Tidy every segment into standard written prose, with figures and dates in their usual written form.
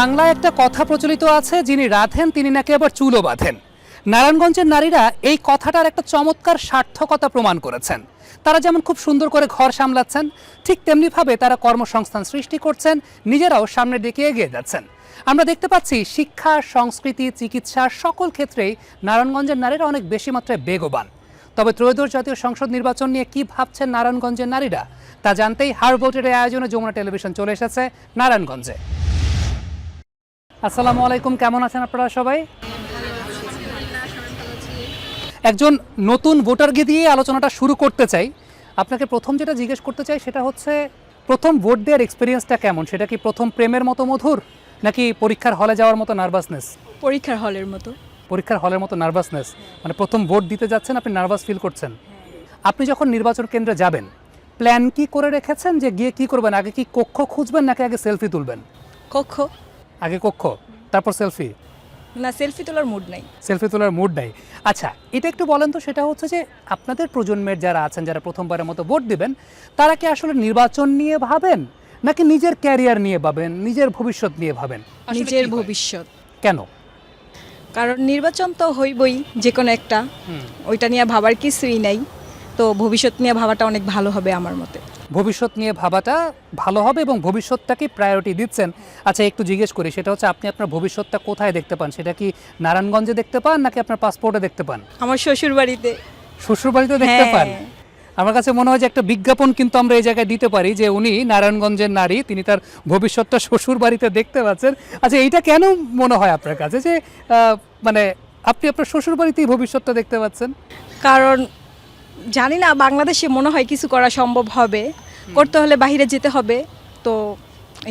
বাংলায় একটা কথা প্রচলিত আছে, যিনি রাধেন তিনি নাকি আবার চুলও বাঁধেন। নারায়ণগঞ্জের নারীরা এই কথাটার একটা চমৎকার সার্থকতা প্রমাণ করেছেন। তারা যেমন খুব সুন্দর করে ঘর সামলাচ্ছেন, ঠিক তেমনিভাবে তারা কর্মসংস্থান সৃষ্টি করছেন, নিজেরাও সামনের দিকে এগিয়ে যাচ্ছেন। আমরা দেখতে পাচ্ছি শিক্ষা, সংস্কৃতি, চিকিৎসা সকল ক্ষেত্রেই নারায়ণগঞ্জের নারীরা অনেক বেশি মাত্রায় বেগবান। তবে ত্রয়োদশ জাতীয় সংসদ নির্বাচন নিয়ে কি ভাবছেন নারায়ণগঞ্জের নারীরা, তা জানতেই হার ভোটের আয়োজনে যমুনা টেলিভিশন চলে এসেছে নারায়ণগঞ্জে। আসসালামু আলাইকুম, কেমন আছেন আপনারা সবাই? একজন নতুন ভোটারকে দিয়ে আলোচনাটা শুরু করতে চাই। আপনাকে প্রথম যেটা জিজ্ঞেস করতে চাই সেটা হচ্ছে, প্রথম ভোট দেওয়ার এক্সপিরিয়েন্সটা কেমন? সেটা কি প্রথম প্রেমের মতো মধুর, নাকি পরীক্ষার হলে যাওয়ার মতো নার্ভাসনেস? পরীক্ষার হলের মতো। পরীক্ষার হলের মতো নার্ভাসনেস, মানে প্রথম ভোট দিতে যাচ্ছেন, আপনি নার্ভাস ফিল করছেন। আপনি যখন নির্বাচন কেন্দ্রে যাবেন, প্ল্যান কি করে রেখেছেন যে গিয়ে কি করবেন? আগে কি কক্ষ খুঁজবেন নাকি আগে সেলফি তুলবেন? কক্ষ। আগে কক্ষ, তারপর সেলফি? না, সেলফি তোলার মুড নাই। সেলফি তোলার মুড নাই। আচ্ছা, এটা একটু বলেন তো, সেটা হচ্ছে যে আপনাদের প্রজন্মের যারা আছেন, যারা প্রথমবারের মতো ভোট দিবেন, তারা কি আসলে নির্বাচন নিয়ে ভাবেন নাকি নিজের ক্যারিয়ার নিয়ে ভাবেন, নিজের ভবিষ্যৎ নিয়ে ভাবেন? নিজের ভবিষ্যৎ। কেন? কারণ নির্বাচন তো হইবই, যে কোনো একটা, ওইটা নিয়ে ভাবার কিছুই নাই। তো ভবিষ্যৎ নিয়ে ভাবাটা অনেক ভালো হবে আমার মতে। ভবিষ্যৎ নিয়ে ভাবাটা ভালো হবে এবং ভবিষ্যৎটাকে প্রায়োরিটি দিচ্ছেন। আচ্ছা, একটু জিজ্ঞেস করি, সেটা হচ্ছে আপনি আপনার ভবিষ্যৎটা কোথায় দেখতে পান? সেটা কি নারায়ণগঞ্জে দেখতে পান নাকি আপনার পাসপোর্টে দেখতে পান? আমার শ্বশুর বাড়িতে। শ্বশুর বাড়িতে দেখতে পান? আমার কাছে মনে হয় যে একটা বিজ্ঞাপন কিন্তু আমরা এই জায়গায় দিতে পারি যে উনি নারায়ণগঞ্জের নারী, তিনি তার ভবিষ্যৎটা শ্বশুর বাড়িতে দেখতে পাচ্ছেন। আচ্ছা, এইটা কেন মনে হয় আপনার কাছে যে মানে আপনি আপনার শ্বশুর বাড়িতেই ভবিষ্যৎটা দেখতে পাচ্ছেন? কারণ জানি না, বাংলাদেশে মনে হয় কিছু করা সম্ভব হবে, করতে হলে বাইরে যেতে হবে। তো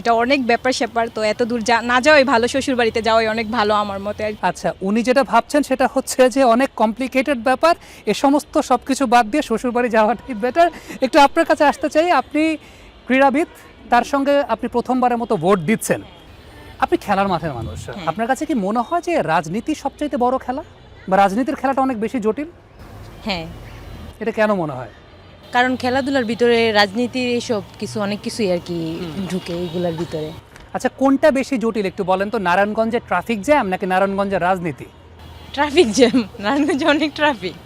এটা অনেক ব্যাপার স্যাপার, তো এত দূর না যাওয়াই ভালো, শ্বশুর বাড়িতে যাওয়াই অনেক ভালো আমার মতে। আচ্ছা, উনি যেটা ভাবছেন সেটা হচ্ছে যে অনেক কমপ্লিকেটেড ব্যাপার, এ সমস্ত সব কিছু বাদ দিয়ে শ্বশুর বাড়ি যাওয়াটাই বেটার। একটু আপনার কাছে আসতে চাই, আপনি ক্রীড়াবিদ, তার সঙ্গে আপনি প্রথমবারের মতো ভোট দিচ্ছেন, আপনি খেলার মাঠের মানুষ। আপনার কাছে কি মনে হয় যে রাজনীতি সবচাইতে বড় খেলা, বা রাজনীতির খেলাটা অনেক বেশি জটিল? হ্যাঁ, এটা কেন মনে হয়? কারণ খেলাধুলার ভিতরে রাজনীতির এইসব কিছু অনেক কিছুই আর কি ঢুকে এইগুলার ভিতরে। আচ্ছা, কোনটা বেশি জটিল একটু বলেন তো, নারায়ণগঞ্জের ট্রাফিক জ্যাম নাকি নারায়ণগঞ্জের রাজনীতি? ট্রাফিক জ্যাম, নারায়ণগঞ্জে অনেক ট্রাফিক।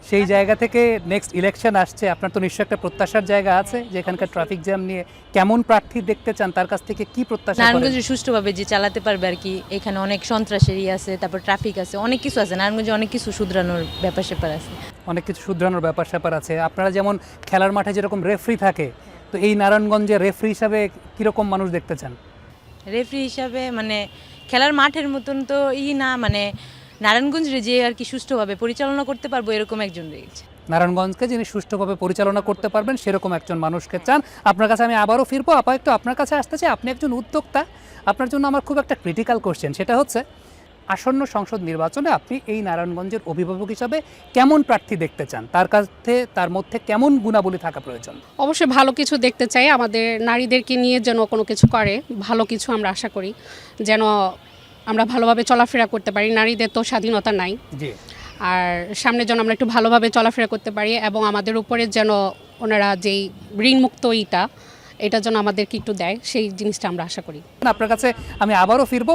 সেই জায়গা থেকে নেক্সট ইলেকশন আসছে, আপনার তো নিশ্চয়ই একটা প্রত্যাশার জায়গা আছে যে এখানকার ট্রাফিক জ্যাম নিয়ে কেমন প্রার্থী দেখতে চান, তার কাছ থেকে কি প্রত্যাশা করেন? নারায়ণগঞ্জে সুষ্ঠুভাবে যে চালাতে পারবে আর কি। এখানে অনেক সন্ত্রাসেরই আছে, তারপর ট্রাফিক আছে, অনেক কিছু আছে। নারায়ণগঞ্জে অনেক কিছু শুধরানোর ব্যাপার স্যাপার আছে। অনেক কিছু শুধরানোর ব্যাপার স্যাপার আছে। আপনারা যেমন খেলার মাঠে যেরকম রেফারি থাকে, তো এই নারায়ণগঞ্জে রেফারি হিসাবে কীরকম মানুষ দেখতে চান? রেফারি হিসাবে মানে খেলার মাঠের মতন তো না, মানে নারায়ণগঞ্জে যে আর কি সুষ্ঠুভাবে পরিচালনা করতে পারবো এরকম একজন রয়েছে। নারায়ণগঞ্জকে যিনি সুষ্ঠুভাবে পরিচালনা করতে পারবেন সেরকম একজন মানুষকে চান। আপনার কাছে আমি আবারও ফিরবো, আপা একটু আপনার কাছে আসতে চাই। আপনি একজন উদ্যোক্তা, আপনার জন্য আমার খুব একটা ক্রিটিক্যাল কোশ্চেন, সেটা হচ্ছে আসন্ন সংসদ নির্বাচনে আপনি এই নারায়ণগঞ্জের অভিভাবক হিসাবে কেমন প্রার্থী দেখতে চান? তার মধ্যে কেমন গুণাবলী থাকা প্রয়োজন? অবশ্যই ভালো কিছু দেখতে চাই, আমাদের নারীদেরকে নিয়ে যেন কোনো কিছু করে, ভালো কিছু আমরা আশা করি, যেন আমরা ভালোভাবে চলাফেরা করতে পারি। নারীদের তো স্বাধীনতা নাই, জি। আর সামনে যেন আমরা একটু ভালোভাবে চলাফেরা করতে পারি, এবং আমাদের উপরে যেন ওনারা যেই ঋণমুক্ত এটা যেন আমাদেরকে একটু দেয়, সেই জিনিসটা আমরা আশা করি। আপনার কাছে আমি আবারও ফিরবো,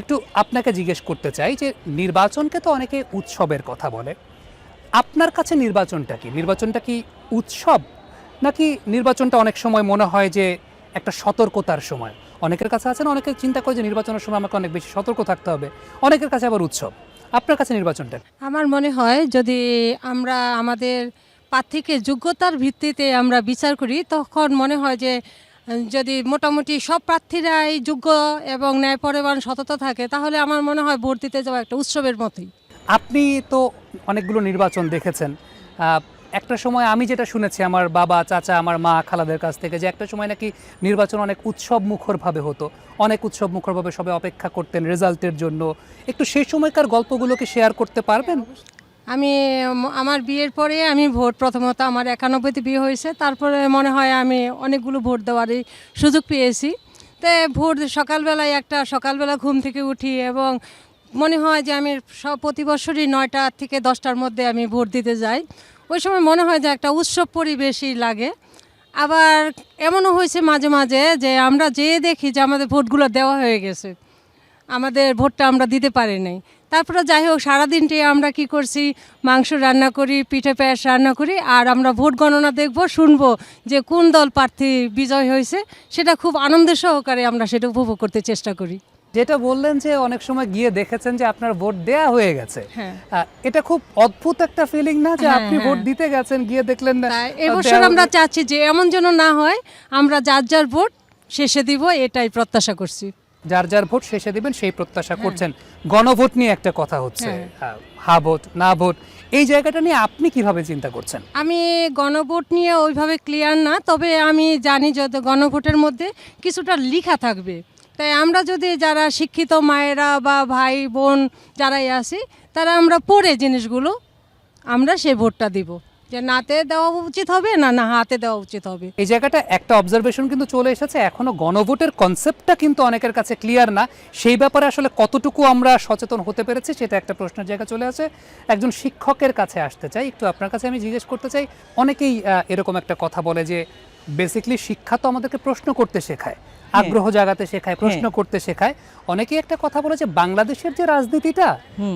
একটু আপনাকে জিজ্ঞেস করতে চাই যে নির্বাচনকে তো অনেকে উৎসবের কথা বলে, আপনার কাছে নির্বাচনটা কি? নির্বাচনটা কি উৎসব, নাকি নির্বাচনটা অনেক সময় মনে হয় যে একটা সতর্কতার সময়? অনেকের কাছে আছেন, অনেকে চিন্তা করে যে নির্বাচনের সময় আমাকে অনেক বেশি সতর্ক থাকতে হবে, অনেকের কাছে আবার উৎসব। আপনার কাছে নির্বাচনটা? আমার মনে হয় যদি আমরা আমাদের প্রার্থীকে যোগ্যতার ভিত্তিতে আমরা বিচার করি, তখন মনে হয় যে যদি মোটামুটি সব প্রার্থীরাই যোগ্য এবং ন্যায়পরায়ণ সততা থাকে, তাহলে আমার মনে হয় ভোট দিতে যাওয়া একটা উৎসবের মতোই। আপনি তো অনেকগুলো নির্বাচন দেখেছেন। একটা সময় আমি যেটা শুনেছি আমার বাবা, চাচা, আমার মা, খালাদের কাছ থেকে, যে একটা সময় নাকি নির্বাচন অনেক উৎসব মুখরভাবে হতো, অনেক উৎসব মুখরভাবে সবাই অপেক্ষা করতেন রেজাল্টের জন্য। একটু সেই সময়কার গল্পগুলোকে শেয়ার করতে পারবেন? আমার বিয়ের পরে আমি ভোট, প্রথমত আমার 91-তে বিয়ে হয়েছে, তারপরে মনে হয় আমি অনেকগুলো ভোট দেওয়ারই সুযোগ পেয়েছি। তো ভোট সকালবেলা ঘুম থেকে উঠি এবং মনে হয় যে আমি প্রতি বছরই 9টা থেকে 10টার মধ্যে আমি ভোট দিতে যাই। ওই সময় মনে হয় যে একটা উৎসব পরিবেশই লাগে। আবার এমনও হয়েছে মাঝে মাঝে যে আমরা যেয়ে দেখি যে আমাদের ভোটগুলো দেওয়া হয়ে গেছে। আমাদের ভোটটা আমরা দিতে পারি নাই। তারপরে যাই হোক সারাদিনটাই আমরা কি করছি, মাংস রান্না করি, পিঠে পায়েস রান্না করি, আর আমরা ভোট গণনা দেখব, শুনবো যে কোন দল প্রার্থী বিজয় হয়েছে, সেটা খুব আনন্দের সহকারে আমরা সেটা উপভোগ করতে চেষ্টা করি। যেটা বললেন যে অনেক সময় গিয়ে দেখেছেন যে আপনার ভোট দেয়া হয়ে গেছে, হ্যাঁ। এটা খুব অদ্ভুত একটা ফিলিং না যে হ্যাঁ, আপনি ভোট হ্যাঁ। দিতে গেছেন গিয়ে দেখলেন না তাই এবছর আমরা চাচ্ছি যে এমন যেন না হয়, আমরা যার যার ভোট শেষে দিব, এটাই প্রত্যাশা করছি। যার যার ভোট শেষে দিবেন সেই প্রত্যাশা করছেন। গণভোট নিয়ে একটা কথা হচ্ছে, হা ভোট না ভোট, এই জায়গাটা নিয়ে আপনি কিভাবে চিন্তা করছেন? আমি গণভোট নিয়ে ওইভাবে ক্লিয়ার না, তবে আমি জানি যত গণভোটের মধ্যে কিছুটা লেখা থাকবে। তাই আমরা যদি যারা শিক্ষিত মায়েরা বা ভাই বোন যারাই আছি, তারা আমরা পড়ে জিনিসগুলো আমরা সেই ভোটটা দিব, যে নাতে দেওয়া উচিত হবে না না হাতে দেওয়া উচিত হবে। এই জায়গাটা একটা অবজারভেশন কিন্তু চলে এসেছে, এখনো গণভোটের কনসেপ্টটা কিন্তু অনেকের কাছে ক্লিয়ার না। সেই ব্যাপারে আসলে কতটুকু আমরা সচেতন হতে পেরেছি সেটা একটা প্রশ্নের জায়গা চলে আসে। একজন শিক্ষকের কাছে আসতে চাই, একটু আপনার কাছে আমি জিজ্ঞেস করতে চাই, অনেকেই এরকম একটা কথা বলে যে বেসিক্যালি শিক্ষা তো আমাদেরকে প্রশ্ন করতে শেখায়, আগ্রহ জাগাতে শেখায়, প্রশ্ন করতে শেখায়। অনেকেই একটা কথা বলে যে বাংলাদেশের যে রাজনীতিটা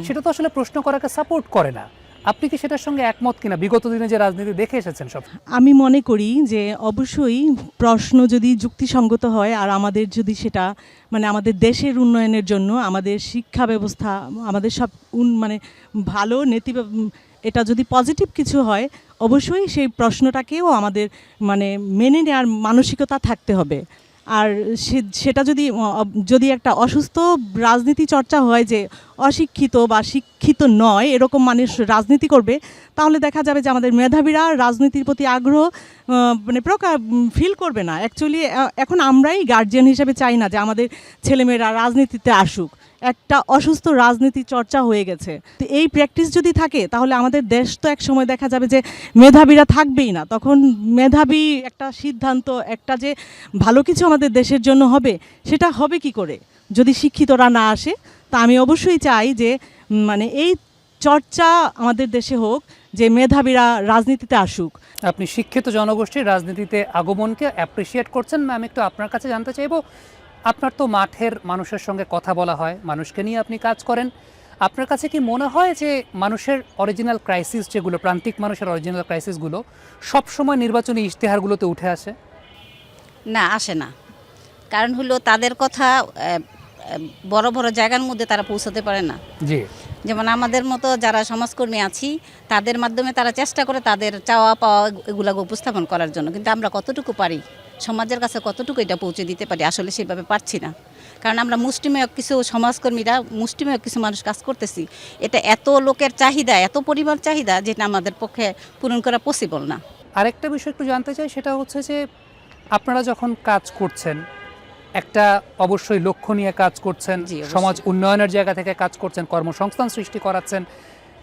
সেটা তো আসলে প্রশ্ন করাকে সাপোর্ট করে না। আপনি কি সেটার সঙ্গে একমত কিনা? বিগত দিনে যে রাজনীতি দেখে এসেছেন সব। আমি মনে করি যে অবশ্যই প্রশ্ন যদি যুক্তিসঙ্গত হয়, আর আমাদের যদি সেটা মানে আমাদের দেশের উন্নয়নের জন্য, আমাদের শিক্ষা ব্যবস্থা, আমাদের সব মানে ভালো এটা যদি পজিটিভ কিছু হয়, অবশ্যই সেই প্রশ্নটাকেও আমাদের মানে মেনে নেওয়ার মানসিকতা থাকতে হবে। আর সেটা যদি একটা অসুস্থ রাজনীতি চর্চা হয়, যে অশিক্ষিত বা শিক্ষিত নয় এরকম মানুষ রাজনীতি করবে, তাহলে দেখা যাবে যে আমাদের মেধাবীরা রাজনীতির প্রতি আগ্রহ মানে ফিল করবে না। অ্যাকচুয়ালি এখন আমরাই গার্জিয়ান হিসেবে চাই না যে আমাদের ছেলেমেয়েরা রাজনীতিতে আসুক। একটা অসুস্থ রাজনীতি চর্চা হয়ে গেছে। তো এই প্র্যাকটিস যদি থাকে, তাহলে আমাদের দেশ তো এক সময় দেখা যাবে যে মেধাবীরা থাকবেই না। তখন মেধাবী একটা সিদ্ধান্ত, একটা যে ভালো কিছু আমাদের দেশের জন্য হবে, সেটা হবে কি করে যদি শিক্ষিতরা না আসে? তা আমি অবশ্যই চাই যে মানে এই চর্চা আমাদের দেশে হোক, যে মেধাবীরা রাজনীতিতে আসুক। আপনি শিক্ষিত জনগোষ্ঠীর রাজনীতিতে আগমনকে অ্যাপ্রিসিয়েট করছেন। আমি একটু আপনার কাছে জানতে চাইবো, আপনার তো মাঠের মানুষের সঙ্গে কথা বলা হয়, মানুষকে নিয়ে আপনি কাজ করেন। আপনার কাছে কি মনে হয় যে মানুষের অরিজিনাল ক্রাইসিস, যেগুলো প্রান্তিক মানুষের অরিজিনাল ক্রাইসিসগুলো সবসময় নির্বাচনী ইশতেহারগুলোতে উঠে আসে? না, আসে না। কারণ হলো তাদের কথা বড় বড় জায়গার মধ্যে তারা পৌঁছাতে পারে না। জি। যেমন আমাদের মতো যারা সমাজকর্মী আছি, তাদের মাধ্যমে তারা চেষ্টা করে তাদের চাওয়া পাওয়া এগুলাকে উপস্থাপন করার জন্য, কিন্তু আমরা কতটুকু পারি, সমাজের কাছে কতটুকু এটা পৌঁছে দিতে পারি, আসলে সেভাবে পারছি না। কারণ আমরা মুষ্টিমেয় কিছু সমাজকর্মীরা, মুষ্টিমেয় কিছু মানুষ কাজ করতেছি, এটা এত লোকের চাহিদা, এত পরিমাণ চাহিদা, যেটা আমাদের পক্ষে পূরণ করা পসিবল না। আরেকটা বিষয় একটু জানতে চাই, সেটা হচ্ছে যে আপনারা যখন কাজ করছেন, একটা অবশ্যই লক্ষ্য নিয়ে কাজ করছেন, জি, অবশ্যই। সমাজ উন্নয়নের জায়গা থেকে কাজ করছেন, কর্মসংস্থান সৃষ্টি করাচ্ছেন,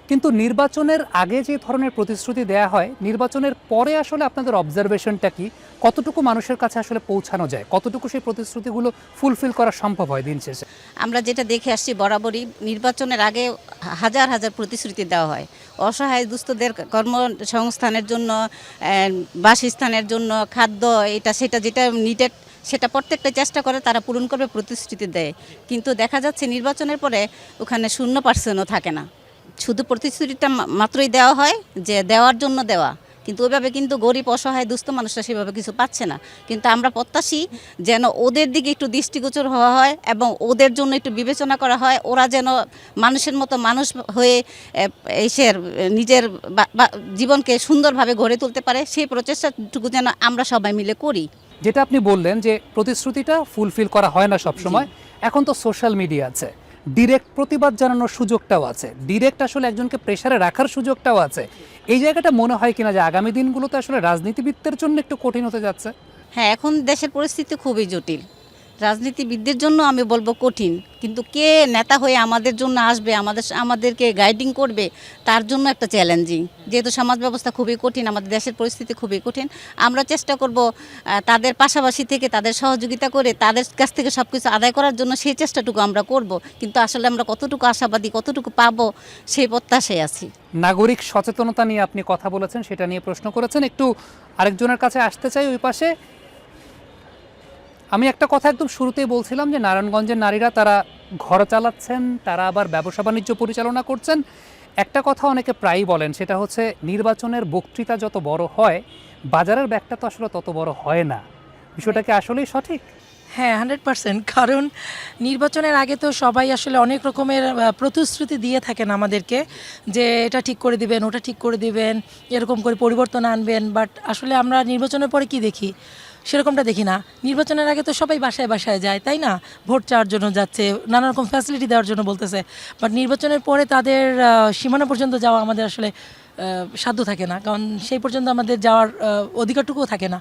কিন্তু নির্বাচনের আগে যে ধরনের প্রতিশ্রুতি দেয়া হয়, নির্বাচনের পরে আসলে আপনাদের অবজারভেশনটা কি? কতটুকু মানুষের কাছে আসলে পৌঁছানো যায়, কতটুকু সেই প্রতিশ্রুতিগুলো ফুলফিল করা সম্ভব হয় দিন শেষে? আমরা যেটা দেখে আসছি, বরাবরই নির্বাচনের আগে হাজার হাজার প্রতিশ্রুতি দেওয়া হয় অসহায় দুস্থদের কর্মসংস্থানের জন্য, বাসস্থানের জন্য, খাদ্য, এটা সেটা যেটা নিডেড, সেটা প্রত্যেকটা চেষ্টা করে তারা পূরণ করবে, প্রতিশ্রুতি দেয়। কিন্তু দেখা যাচ্ছে নির্বাচনের পরে ওখানে 0% থাকে না। শুধু প্রতিশ্রুতিটা মাত্রই দেওয়া হয়, যে দেওয়ার জন্য দেওয়া, কিন্তু ওইভাবে কিন্তু গরিব অসহায় দুস্থ মানুষরা সেভাবে কিছু পাচ্ছে না। কিন্তু আমরা প্রত্যাশী যেন ওদের দিকে একটু দৃষ্টিগোচর হওয়া হয় এবং ওদের জন্য একটু বিবেচনা করা হয়, ওরা যেন মানুষের মতো মানুষ হয়ে এসে নিজের জীবনকে সুন্দরভাবে গড়ে তুলতে পারে, সেই প্রচেষ্টাটুকু যেন আমরা সবাই মিলে করি। যেটা আপনি বললেন যে প্রতিশ্রুতিটা ফুলফিল করা হয় না সব সময়, এখন তো সোশ্যাল মিডিয়া আছে, ডিরেক্ট প্রতিবাদ জানানোর সুযোগটাও আছে, ডিরেক্ট আসলে একজনকে প্রেসারে রাখার সুযোগটাও আছে। এই জায়গাটা মনে হয় কিনা যে আগামী দিনগুলোতে আসলে রাজনীতিবিদদের জন্য একটু কঠিন হতে যাচ্ছে? হ্যাঁ, এখন দেশের পরিস্থিতি খুবই জটিল, রাজনীতিবিদদের জন্য আমি বলবো কঠিন, কিন্তু কে নেতা হয়ে আমাদের জন্য আসবে, আমাদেরকে গাইডিং করবে, তার জন্য একটা চ্যালেঞ্জিং। যেহেতু সমাজ ব্যবস্থা খুবই কঠিন, আমাদের দেশের পরিস্থিতি খুবই কঠিন, আমরা চেষ্টা করব তাদের পাশাপাশি থেকে, তাদের সহযোগিতা করে, তাদের কাছ থেকে সব কিছু আদায় করার জন্য সেই চেষ্টাটুকু আমরা করব। কিন্তু আসলে আমরা কতটুকু আশাবাদী, কতটুকু পাবো, সেই প্রত্যাশায় আছি। নাগরিক সচেতনতা নিয়ে আপনি কথা বলেছেন, সেটা নিয়ে প্রশ্ন করেছেন। একটু আরেকজনের কাছে আসতে চাই, ওই পাশে আমি একটা কথা একদম শুরুতেই বলছিলাম যে নারায়ণগঞ্জের নারীরা তারা ঘর চালাচ্ছেন, তারা আবার ব্যবসা বাণিজ্য পরিচালনা করছেন। একটা কথা অনেকে প্রায়ই বলেন, সেটা হচ্ছে নির্বাচনের বক্তৃতা যত বড় হয় বাজারের ব্যাগটা তো আসলে তত বড় হয় না। বিষয়টা কি আসলেই সঠিক? হ্যাঁ, 100%। কারণ নির্বাচনের আগে তো সবাই আসলে অনেক রকমের প্রতিশ্রুতি দিয়ে থাকেন আমাদেরকে, যে এটা ঠিক করে দিবেন, ওটা ঠিক করে দিবেন, এরকম করে পরিবর্তন আনবেন। বাট আসলে আমরা নির্বাচনের পরে কি দেখি? সেরকমটা দেখি না। নির্বাচনের আগে তো সবাই বাসায় বাসায় যায়, তাই না? ভোট চাওয়ার জন্য যাচ্ছে, নানা রকম ফ্যাসিলিটি দেওয়ার জন্য বলতেছে। বাট নির্বাচনের পরে তাদের সীমানা পর্যন্ত যাওয়া আমাদের আসলে সাধ্য থাকে না, কারণ সেই পর্যন্ত আমাদের যাওয়ার অধিকারটুকুও থাকে না।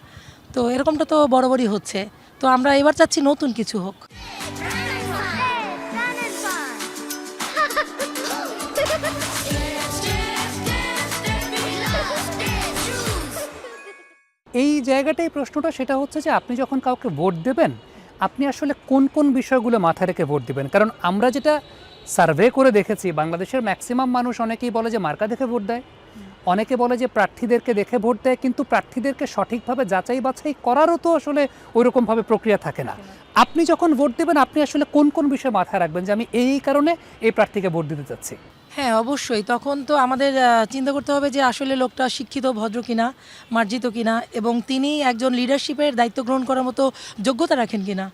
তো এরকমটা তো বরাবরই হচ্ছে। তো আমরা এবার চাচ্ছি নতুন কিছু হোক। এই জায়গাটাই প্রশ্নটা, সেটা হচ্ছে যে আপনি যখন কাউকে ভোট দেবেন আপনি আসলে কোন কোন বিষয়গুলো মাথায় রেখে ভোট দিবেন। কারণ আমরা যেটা সার্ভে করে দেখেছি, বাংলাদেশের ম্যাক্সিমাম মানুষ অনেকেই বলে যে মার্কা দেখে ভোট দেয়, অনেকে বলে যে প্রার্থীদেরকে দেখে ভোট দেয়, কিন্তু প্রার্থীদেরকে সঠিকভাবে যাচাই বাছাই করারও তো আসলে ওইরকমভাবে প্রক্রিয়া থাকে না। আপনি যখন ভোট দেবেন আপনি আসলে কোন কোন বিষয় মাথায় রাখবেন যে আমি এই কারণে এই প্রার্থীকে ভোট দিতে চাচ্ছি? হ্যাঁ, অবশ্যই। তখন তো আমাদের চিন্তা করতে হবে যে আসলে লোকটা শিক্ষিত, ভদ্র কিনা, মার্জিত কিনা, এবং তিনি একজন লিডারশিপের দায়িত্ব গ্রহণ করার মতো যোগ্যতা রাখেন কিনা।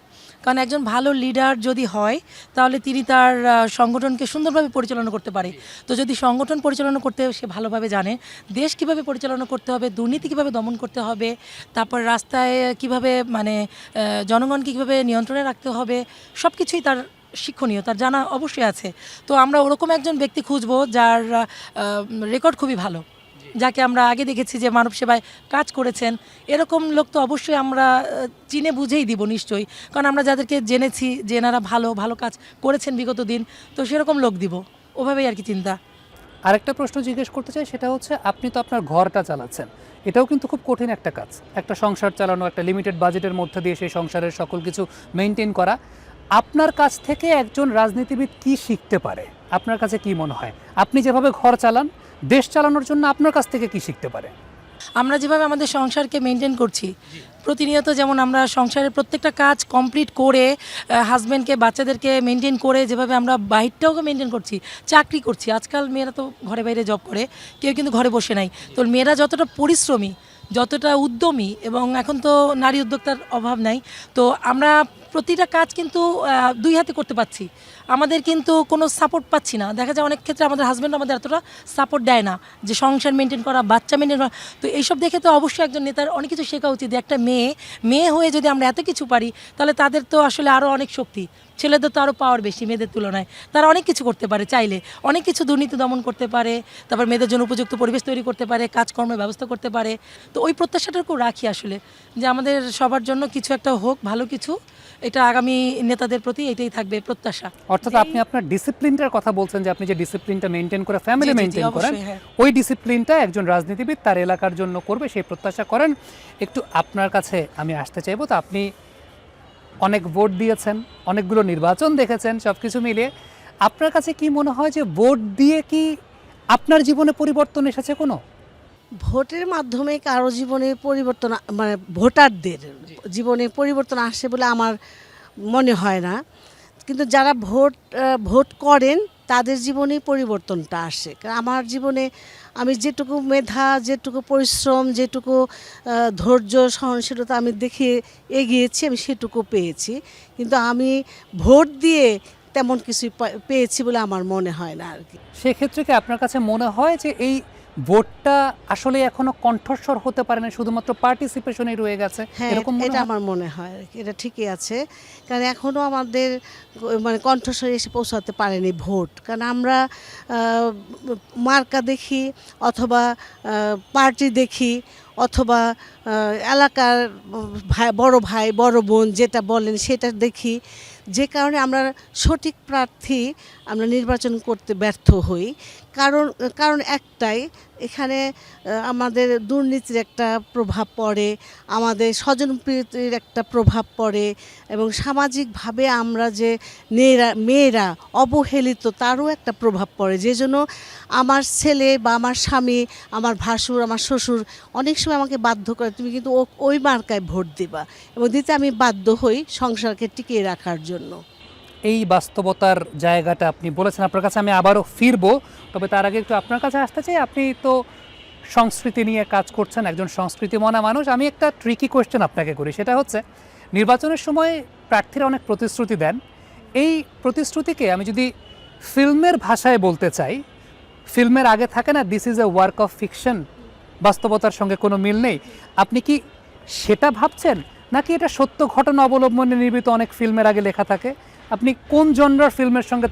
কারণ একজন ভালো লিডার যদি হয় তাহলে তিনি তার সংগঠনকে সুন্দরভাবে পরিচালনা করতে পারে। তো যদি সংগঠন পরিচালনা করতে সে ভালোভাবে জানে, দেশ কিভাবে পরিচালনা করতে হবে, দুর্নীতি কীভাবে দমন করতে হবে, তারপর রাস্তায় কিভাবে মানে জনগণকে কীভাবে নিয়ন্ত্রণে রাখতে হবে, সব কিছুই তার শিক্ষণীয়, তার জানা অবশ্যই আছে। তো আমরা ওরকম একজন ব্যক্তি খুঁজবো যার রেকর্ড খুবই ভালো, যাকে আমরা আগে দেখেছি যে মানব সেবায় কাজ করেছেন। এরকম লোক তো অবশ্যই আমরা চিনে বুঝেই দিব নিশ্চয়ই, কারণ আমরা যাদেরকে জেনেছি যে এনারা ভালো ভালো কাজ করেছেন বিগত দিন, তো সেরকম লোক দিব, ওভাবেই আর কি চিন্তা। আরেকটা প্রশ্ন জিজ্ঞেস করতে চাই, সেটা হচ্ছে আপনি তো আপনার ঘরটা চালাচ্ছেন, এটাও কিন্তু খুব কঠিন একটা কাজ। একটা সংসার চালানো, একটা লিমিটেড বাজেটের মধ্যে দিয়ে সেই সংসারের সকল কিছু মেনটেন করা। আপনার কাছ থেকে একজন রাজনীতিবিদ কি শিখতে পারে? আপনার কাছে কি মনে হয় আপনি যেভাবে ঘর চালান, দেশ চালানোর জন্য আপনার কাছ থেকে কি শিখতে পারে? আমরা যেভাবে আমাদের সংসারকে মেনটেন করছি প্রতিনিয়ত, যেমন আমরা সংসারের প্রত্যেকটা কাজ কমপ্লিট করে হাজব্যান্ডকে, বাচ্চাদেরকে মেনটেন করে, যেভাবে আমরা বাহিরটাও মেনটেন করছি, চাকরি করছি। আজকাল মেয়েরা তো ঘরে বাইরে জব করে, কেউ কিন্তু ঘরে বসে নাই। তো মেয়েরা যতটা পরিশ্রমী, যতটা উদ্যমী, এবং এখন তো নারী উদ্যোক্তার অভাব নাই, তো আমরা প্রতিটা কাজ কিন্তু দুই হাতে করতে পারছি। আমাদের কিন্তু কোনো সাপোর্ট পাচ্ছি না। দেখা যায় অনেক ক্ষেত্রে আমাদের হাজব্যান্ড আমাদের এতটা সাপোর্ট দেয় না, যে সংসার মেনটেন করা, বাচ্চা মেনটেন করা। তো এইসব দেখে তো অবশ্যই একজন নেতার অনেক কিছু শেখা উচিত। একটা মেয়ে হয়ে যদি আমরা এত কিছু পারি, তাহলে তাদের তো আসলে আরও অনেক শক্তি। ছেলেদের তো আরও পাওয়ার বেশি মেয়েদের তুলনায়, তারা অনেক কিছু করতে পারে, চাইলে অনেক কিছু দুর্নীতি দমন করতে পারে, তারপর মেয়েদের জন্য উপযুক্ত পরিবেশ তৈরি করতে পারে, কাজকর্মের ব্যবস্থা করতে পারে। তো ওই প্রত্যাশাটাকেও রাখি আসলে, যে আমাদের সবার জন্য কিছু একটা হোক, ভালো কিছু। এটা আগামী নেতাদের প্রতি এটাই থাকবে প্রত্যাশা। অর্থাৎ আপনি আপনার ডিসিপ্লিনটার কথা বলছেন, যে আপনি যে ডিসিপ্লিনটা মেনটেন করে ফ্যামিলি মেনটেন করেন, হ্যাঁ। ওই ডিসিপ্লিনটা একজন রাজনীতিবিদ তার এলাকার জন্য করবে, সেই প্রত্যাশা করেন। একটু আপনার কাছে আমি আসতে চাইবো। তো আপনি অনেক ভোট দিয়েছেন, অনেকগুলো নির্বাচন দেখেছেন, সব কিছু মিলিয়ে আপনার কাছে কি মনে হয় যে ভোট দিয়ে কি আপনার জীবনে পরিবর্তন এসেছে কোনো? ভোটের মাধ্যমে কারো জীবনে পরিবর্তন, মানে ভোটারদের জীবনে পরিবর্তন আসে বলে আমার মনে হয় না। কিন্তু যারা ভোট করেন তাদের জীবনেই পরিবর্তনটা আসে। কারণ আমার জীবনে আমি যেটুকু মেধা, যেটুকু পরিশ্রম, যেটুকু ধৈর্য, সহনশীলতা আমি দেখে এগিয়েছি, আমি সেটুকু পেয়েছি। কিন্তু আমি ভোট দিয়ে তেমন কিছু পেয়েছি বলে আমার মনে হয় না আর কি। সেক্ষেত্রে কি আপনার কাছে মনে হয় যে এই ভোটটা আসলে এখনো কণ্ঠস্বর হতে পারে না, শুধুমাত্র পার্টিসিপেশনই রয়ে গেছে? হ্যাঁ, এরকম এটা আমার মনে হয়, এটা ঠিকই আছে। কারণ এখনও আমাদের মানে কণ্ঠস্বরে এসে পৌঁছাতে পারেনি ভোট। কারণ আমরা মার্কা দেখি, অথবা পার্টি দেখি, অথবা এলাকার বড় ভাই বড় বোন যেটা বলেন সেটা দেখি, যে কারণে আমরা সঠিক প্রার্থী আমরা নির্বাচন করতে ব্যর্থ হই। কারণ কারণ একটাই, এখানে আমাদের দুর্নীতির একটা প্রভাব পড়ে, আমাদের স্বজনপ্রীতির একটা প্রভাব পড়ে, এবং সামাজিকভাবে আমরা যে মেয়েরা অবহেলিত তারও একটা প্রভাব পড়ে। যে জন্য আমার ছেলে বা আমার স্বামী, আমার ভাসুর, আমার শ্বশুর অনেক সময় আমাকে বাধ্য করে, তুমি কিন্তু ওই মার্কায় ভোট দিবা, এবং দিতে আমি বাধ্য হই সংসারকে টিকিয়ে রাখার জন্য। এই বাস্তবতার জায়গাটা আপনি বলেছেন, আপনার কাছে আমি আবারও ফিরবো, তবে তার আগে একটু আপনার কাছে আসতে চাই। আপনি তো সংস্কৃতি নিয়ে কাজ করছেন, একজন সংস্কৃতিমনা মানুষ। আমি একটা ট্রিকি কোয়েশ্চেন আপনাকে করি, সেটা হচ্ছে নির্বাচনের সময় প্রার্থীরা অনেক প্রতিশ্রুতি দেন। এই প্রতিশ্রুতিকে আমি যদি ফিল্মের ভাষায় বলতে চাই, ফিল্মের আগে থাকে না, this is a work of fiction, বাস্তবতার সঙ্গে কোনো মিল নেই। আপনি কি সেটা ভাবছেন, নাকি এটা সত্য ঘটনা অবলম্বনে নির্মিত অনেক ফিল্মের আগে লেখা থাকে? আপনি কোন জনরার ফিল্মের সঙ্গে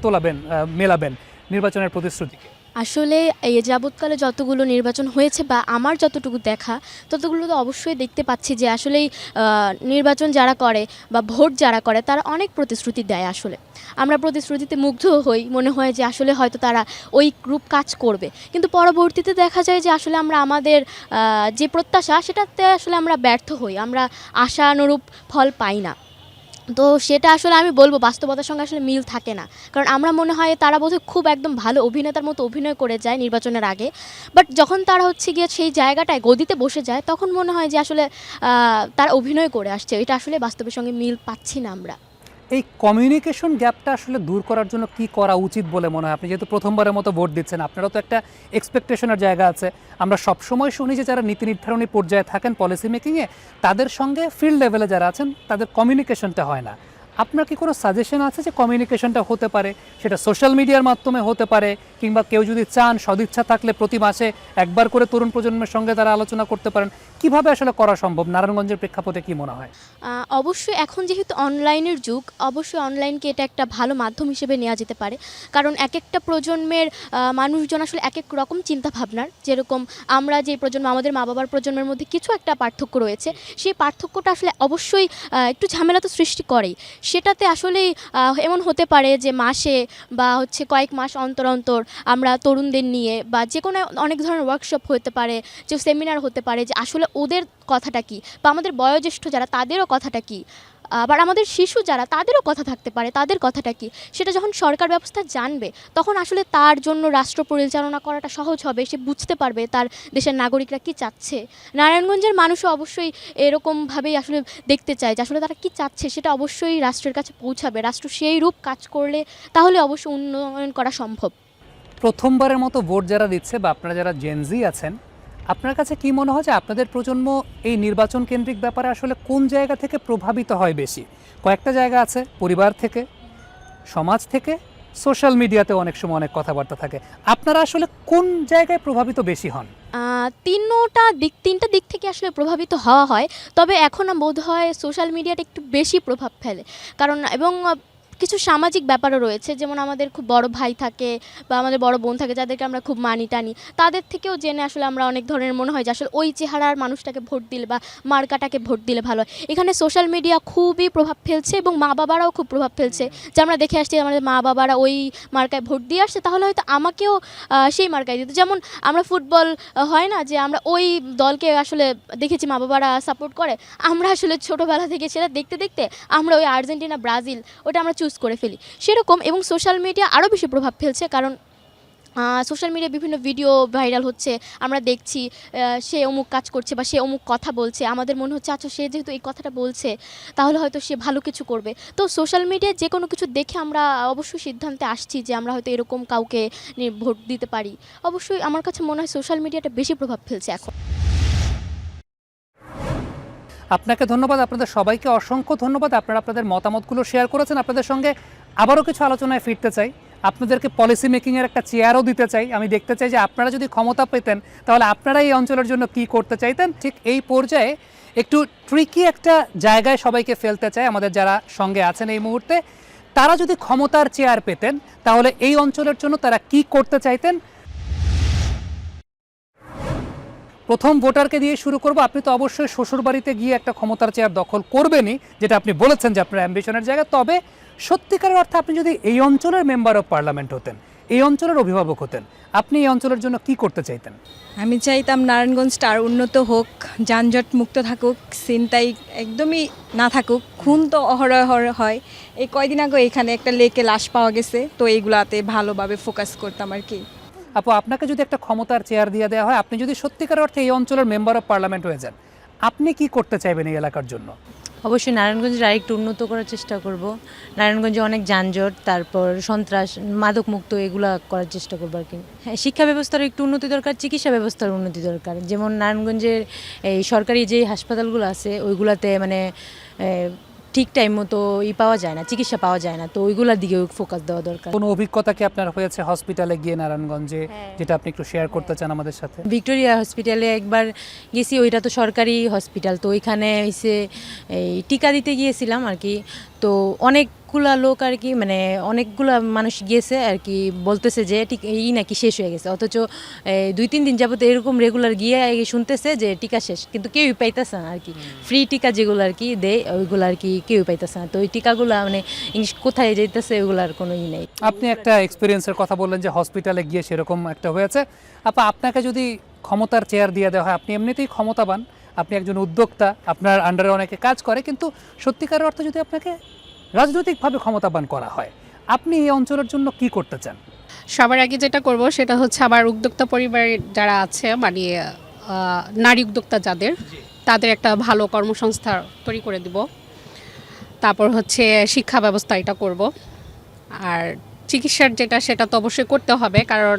মেলাবেন নির্বাচনের প্রতিশ্রুতিকে? আসলে এই যাবৎকালে যতগুলো নির্বাচন হয়েছে বা আমার যতটুকু দেখা, ততগুলো তো অবশ্যই দেখতে পাচ্ছি যে আসলেই নির্বাচন যারা করে বা ভোট যারা করে তারা অনেক প্রতিশ্রুতি দেয়। আসলে আমরা প্রতিশ্রুতিতে মুগ্ধ হই, মনে হয় যে আসলে হয়তো তারা ওই গ্রুপ কাজ করবে, কিন্তু পরবর্তীতে দেখা যায় যে আসলে আমরা আমাদের যে প্রত্যাশা সেটাতে আসলে আমরা ব্যর্থ হই, আমরা আশানুরূপ ফল পাই না। তো সেটা আসলে আমি বলবো বাস্তবতার সঙ্গে আসলে মিল থাকে না, কারণ আমরা মনে হয় তারা বোধহয় খুব একদম ভালো অভিনেতার মতো অভিনয় করে যায় নির্বাচনের আগে, বাট যখন তারা হচ্ছে গিয়ে সেই জায়গাটায় গদিতে বসে যায় তখন মনে হয় যে আসলে তারা অভিনয় করে আসছে। এটা আসলে বাস্তবের সঙ্গে মিল পাচ্ছি না আমরা। এই কমিউনিকেশন গ্যাপটা আসলে দূর করার জন্য কি করা উচিত বলে মনে হয়? আপনি যেহেতু প্রথমবারের মতো ভোট দিচ্ছেন, আপনারও তো একটা এক্সপেকটেশনের জায়গা আছে। আমরা সবসময় শুনি যে যারা নীতি নির্ধারণী পর্যায়ে থাকেন পলিসি মেকিংয়ে, তাদের সঙ্গে ফিল্ড লেভেলে যারা আছেন তাদের কমিউনিকেশনটা হয় না। আপনার কি কোনো সাজেশন আছে যে কমিউনিকেশনটা হতে পারে? সেটা সোশ্যাল মিডিয়ার মাধ্যমে হতে পারে, কিংবা কেউ যদি চান, সদিচ্ছা থাকলে প্রতি মাসে একবার করে তরুণ প্রজন্মের সঙ্গে তারা আলোচনা করতে পারেন। কিভাবে আসলে করা সম্ভব নারায়ণগঞ্জের প্রেক্ষাপটে কি মনে হয়? অবশ্যই এখন যেহেতু অনলাইনের যুগ, অবশ্যই অনলাইনকে এটা একটা ভালো মাধ্যম হিসেবে নেওয়া যেতে পারে, কারণ এক একটা প্রজন্মের মানুষজন আসলে এক এক রকম চিন্তাভাবনার। যেরকম আমরা যে প্রজন্ম, আমাদের মা বাবার প্রজন্মের মধ্যে কিছু একটা পার্থক্য রয়েছে, সেই পার্থক্যটা আসলে অবশ্যই একটু ঝামেলা তো সৃষ্টি করেই। সেটাতে আসলেই এমন হতে পারে যে মাসে বা হচ্ছে কয়েক মাস অন্তর অন্তর আমরা তরুণদের নিয়ে বা যে কোনো অনেক ধরনের ওয়ার্কশপ হতে পারে, যে সেমিনার হতে পারে, যে আসলে ওদের কথাটা কী, বা আমাদের বয়োজ্যেষ্ঠ যারা তাদেরও কথাটা কী, আবার আমাদের শিশু যারা তাদেরও কথা থাকতে পারে, তাদের কথাটা কী, সেটা যখন সরকার ব্যবস্থা জানবে তখন আসলে তার জন্য রাষ্ট্র পরিচালনা করাটা সহজ হবে। সে বুঝতে পারবে তার দেশের নাগরিকরা কী চাচ্ছে। নারায়ণগঞ্জের মানুষও অবশ্যই এরকমভাবেই আসলে দেখতে চায় যে আসলে তারা কী চাচ্ছে, সেটা অবশ্যই রাষ্ট্রের কাছে পৌঁছাবে। রাষ্ট্র সেই রূপ কাজ করলে তাহলে অবশ্যই উন্নয়ন করা সম্ভব। প্রথমবারের মতো ভোট যারা দিচ্ছে বা আপনারা যারা জেনজি আছেন, আপনার কাছে কি মনে হয় যে আপনাদের প্রজন্ম এই নির্বাচন কেন্দ্রিক ব্যাপারে আসলে কোন জায়গা থেকে প্রভাবিত হয় বেশি? কয়েকটা জায়গা আছে, পরিবার থেকে, সমাজ থেকে, সোশ্যাল মিডিয়াতে অনেক সময় অনেক কথাবার্তা থাকে। আপনারা আসলে কোন জায়গায় প্রভাবিত বেশি হন? তিনটা দিক থেকে আসলে প্রভাবিত হওয়া হয়, তবে এখন বোধ হয় সোশ্যাল মিডিয়াটা একটু বেশি প্রভাব ফেলে। কারণ এবং কিছু সামাজিক ব্যাপারও রয়েছে, যেমন আমাদের খুব বড় ভাই থাকে বা আমাদের বড় বোন থাকে যাদেরকে আমরা খুব মানি টানি, তাদের থেকেও জেনে আসলে আমরা অনেক ধরনের মনে হয় যে আসলে ওই চেহারার মানুষটাকে ভোট দিলে বা মার্কাটাকে ভোট দিলে ভালো হয়। এখানে সোশ্যাল মিডিয়া খুবই প্রভাব ফেলছে এবং মা বাবারাও খুব প্রভাব ফেলছে, যে আমরা দেখে আসছি আমাদের মা বাবারা ওই মার্কায় ভোট দিয়ে আসছে, তাহলে হয়তো আমাকেও সেই মার্কায় দিত। যেমন আমরা ফুটবল হয় না যে আমরা ওই দলকে আসলে দেখেছি মা বাবারা সাপোর্ট করে, আমরা আসলে ছোটোবেলা থেকে সেটা দেখতে দেখতে আমরা ওই আর্জেন্টিনা, ব্রাজিল ওটা আমরা চুজ করে ফেলি সেরকম। এবং সোশ্যাল মিডিয়া আরও বেশি প্রভাব ফেলছে, কারণ সোশ্যাল মিডিয়ায় বিভিন্ন ভিডিও ভাইরাল হচ্ছে, আমরা দেখছি সে অমুক কাজ করছে বা সে অমুক কথা বলছে, আমাদের মনে হচ্ছে আচ্ছা সে যেহেতু এই কথাটা বলছে তাহলে হয়তো সে ভালো কিছু করবে। তো সোশ্যাল মিডিয়ায় যে কোনো কিছু দেখে আমরা অবশ্যই সিদ্ধান্তে আসছি যে আমরা হয়তো এরকম কাউকে ভোট দিতে পারি। অবশ্যই আমার কাছে মনে হয় সোশ্যাল মিডিয়াটা বেশি প্রভাব ফেলছে এখন। আপনাকে ধন্যবাদ, আপনাদের সবাইকে অসংখ্য ধন্যবাদ। আপনারা আপনাদের মতামতগুলো শেয়ার করেছেন। আপনাদের সঙ্গে আবারও কিছু আলোচনায় ফিরতে চাই, আপনাদেরকে পলিসি মেকিংয়ের একটা চেয়ারও দিতে চাই। আমি দেখতে চাই যে আপনারা যদি ক্ষমতা পেতেন তাহলে আপনারা এই অঞ্চলের জন্য কি করতে চাইতেন। ঠিক এই পর্যায়ে একটু ট্রিকি একটা জায়গায় সবাইকে ফেলতে চাই। আমাদের যারা সঙ্গে আছেন এই মুহূর্তে, তারা যদি ক্ষমতার চেয়ার পেতেন তাহলে এই অঞ্চলের জন্য তারা কি করতে চাইতেন। প্রথম ভোটারকে দিয়ে শুরু করব। আপনি তো অবশ্যই শ্বশুরবাড়িতে গিয়ে একটা ক্ষমতার চেয়ার দখল করবেনই, যেটা আপনি বলেছেন যে আপনার অ্যাম্বিশনের জায়গা, তবে সত্যিকারের অর্থে আপনি যদি এই অঞ্চলের মেম্বার অফ পার্লামেন্ট হতেন, এই অঞ্চলের অভিভাবক হতেন, আপনি এই অঞ্চলের জন্য কি করতে চাইতেন? আমি চাইতাম নারায়ণগঞ্জটা আর উন্নত হোক, যানজট মুক্ত থাকুক, ছিনতাই একদমই না থাকুক, খুন তো অহরহ হয়। এই কয়দিন আগে এখানে একটা লেকে লাশ পাওয়া গেছে, তো এইগুলাতে ভালোভাবে ফোকাস করতাম আর কি। আপু, আপনাকে যদি একটা ক্ষমতার চেয়ার দিয়ে দেওয়া হয়, আপনি যদি সত্যিকার অর্থে এই অঞ্চলের মেম্বার অফ পার্লামেন্ট হয়ে যান, আপনি কি করতে চাইবেন এই এলাকার জন্য? অবশ্যই নারায়ণগঞ্জের আরেকটু উন্নত করার চেষ্টা করব। নারায়ণগঞ্জে অনেক যানজট, তারপর সন্ত্রাস, মাদক মুক্ত এগুলা করার চেষ্টা করবো আর কি। হ্যাঁ, শিক্ষা ব্যবস্থার একটু উন্নতি দরকার, চিকিৎসা ব্যবস্থার উন্নতি দরকার। যেমন নারায়ণগঞ্জের এই সরকারি যে হাসপাতালগুলো আছে ওইগুলাতে মানে ঠিক টাইম মতো পাওয়া যায় না, চিকিৎসা পাওয়া যায় না, তো ওইগুলোর দিকেও ফোকাস দেওয়া দরকার। কোনো অভিজ্ঞতা কি আপনার হয়েছে হসপিটালে গিয়ে নারায়ণগঞ্জে, যেটা আপনি একটু শেয়ার করতে চান আমাদের সাথে? ভিক্টোরিয়া হসপিটালে একবার গেছি, ওইটা তো সরকারি হসপিটাল, তো ওইখানে এসে এই টিকা দিতে গিয়েছিলাম আর কি। তো অনেকগুলা লোক আর কি, মানে অনেকগুলা মানুষ গিয়েছে আর কি, বলতেছে যে নাকি শেষ হয়ে গেছে, অথচ 2-3 দিন যাবত এরকম রেগুলার গিয়ে শুনতেছে যে টিকা শেষ, কিন্তু কেউই পাইতেছে না আর কি। ফ্রি টিকা যেগুলো আর কি দেয় ওইগুলো আর কি কেউই পাইতেছে না। তো ওই টিকাগুলো মানে কোথায় যাইতেছে ওইগুলার কোনো নেই। আপনি একটা এক্সপিরিয়েন্সের কথা বললেন যে হসপিটালে গিয়ে সেরকম একটা হয়েছে। আপনাকে যদি ক্ষমতার চেয়ার দিয়ে দেওয়া হয়, আপনি এমনিতেই ক্ষমতাবান, আপনি একজন উদ্যোক্তা, আপনার আন্ডারে অনেকে কাজ করে, কিন্তু সত্যিকারের অর্থে যদি আপনাকে রাজনৈতিকভাবে ক্ষমতাবান করা হয়, আপনি এই অঞ্চলের জন্য কি করতে চান? সবার আগে যেটা করব সেটা হচ্ছে আমার উদ্যোক্তা পরিবারের যারা আছে, মানে নারী উদ্যোক্তা যাদের, তাদের একটা ভালো কর্মসংস্থান তৈরি করে দিব। তারপর হচ্ছে শিক্ষা ব্যবস্থা এটা করব। আর চিকিৎসার যেটা সেটা তো অবশ্যই করতে হবে, কারণ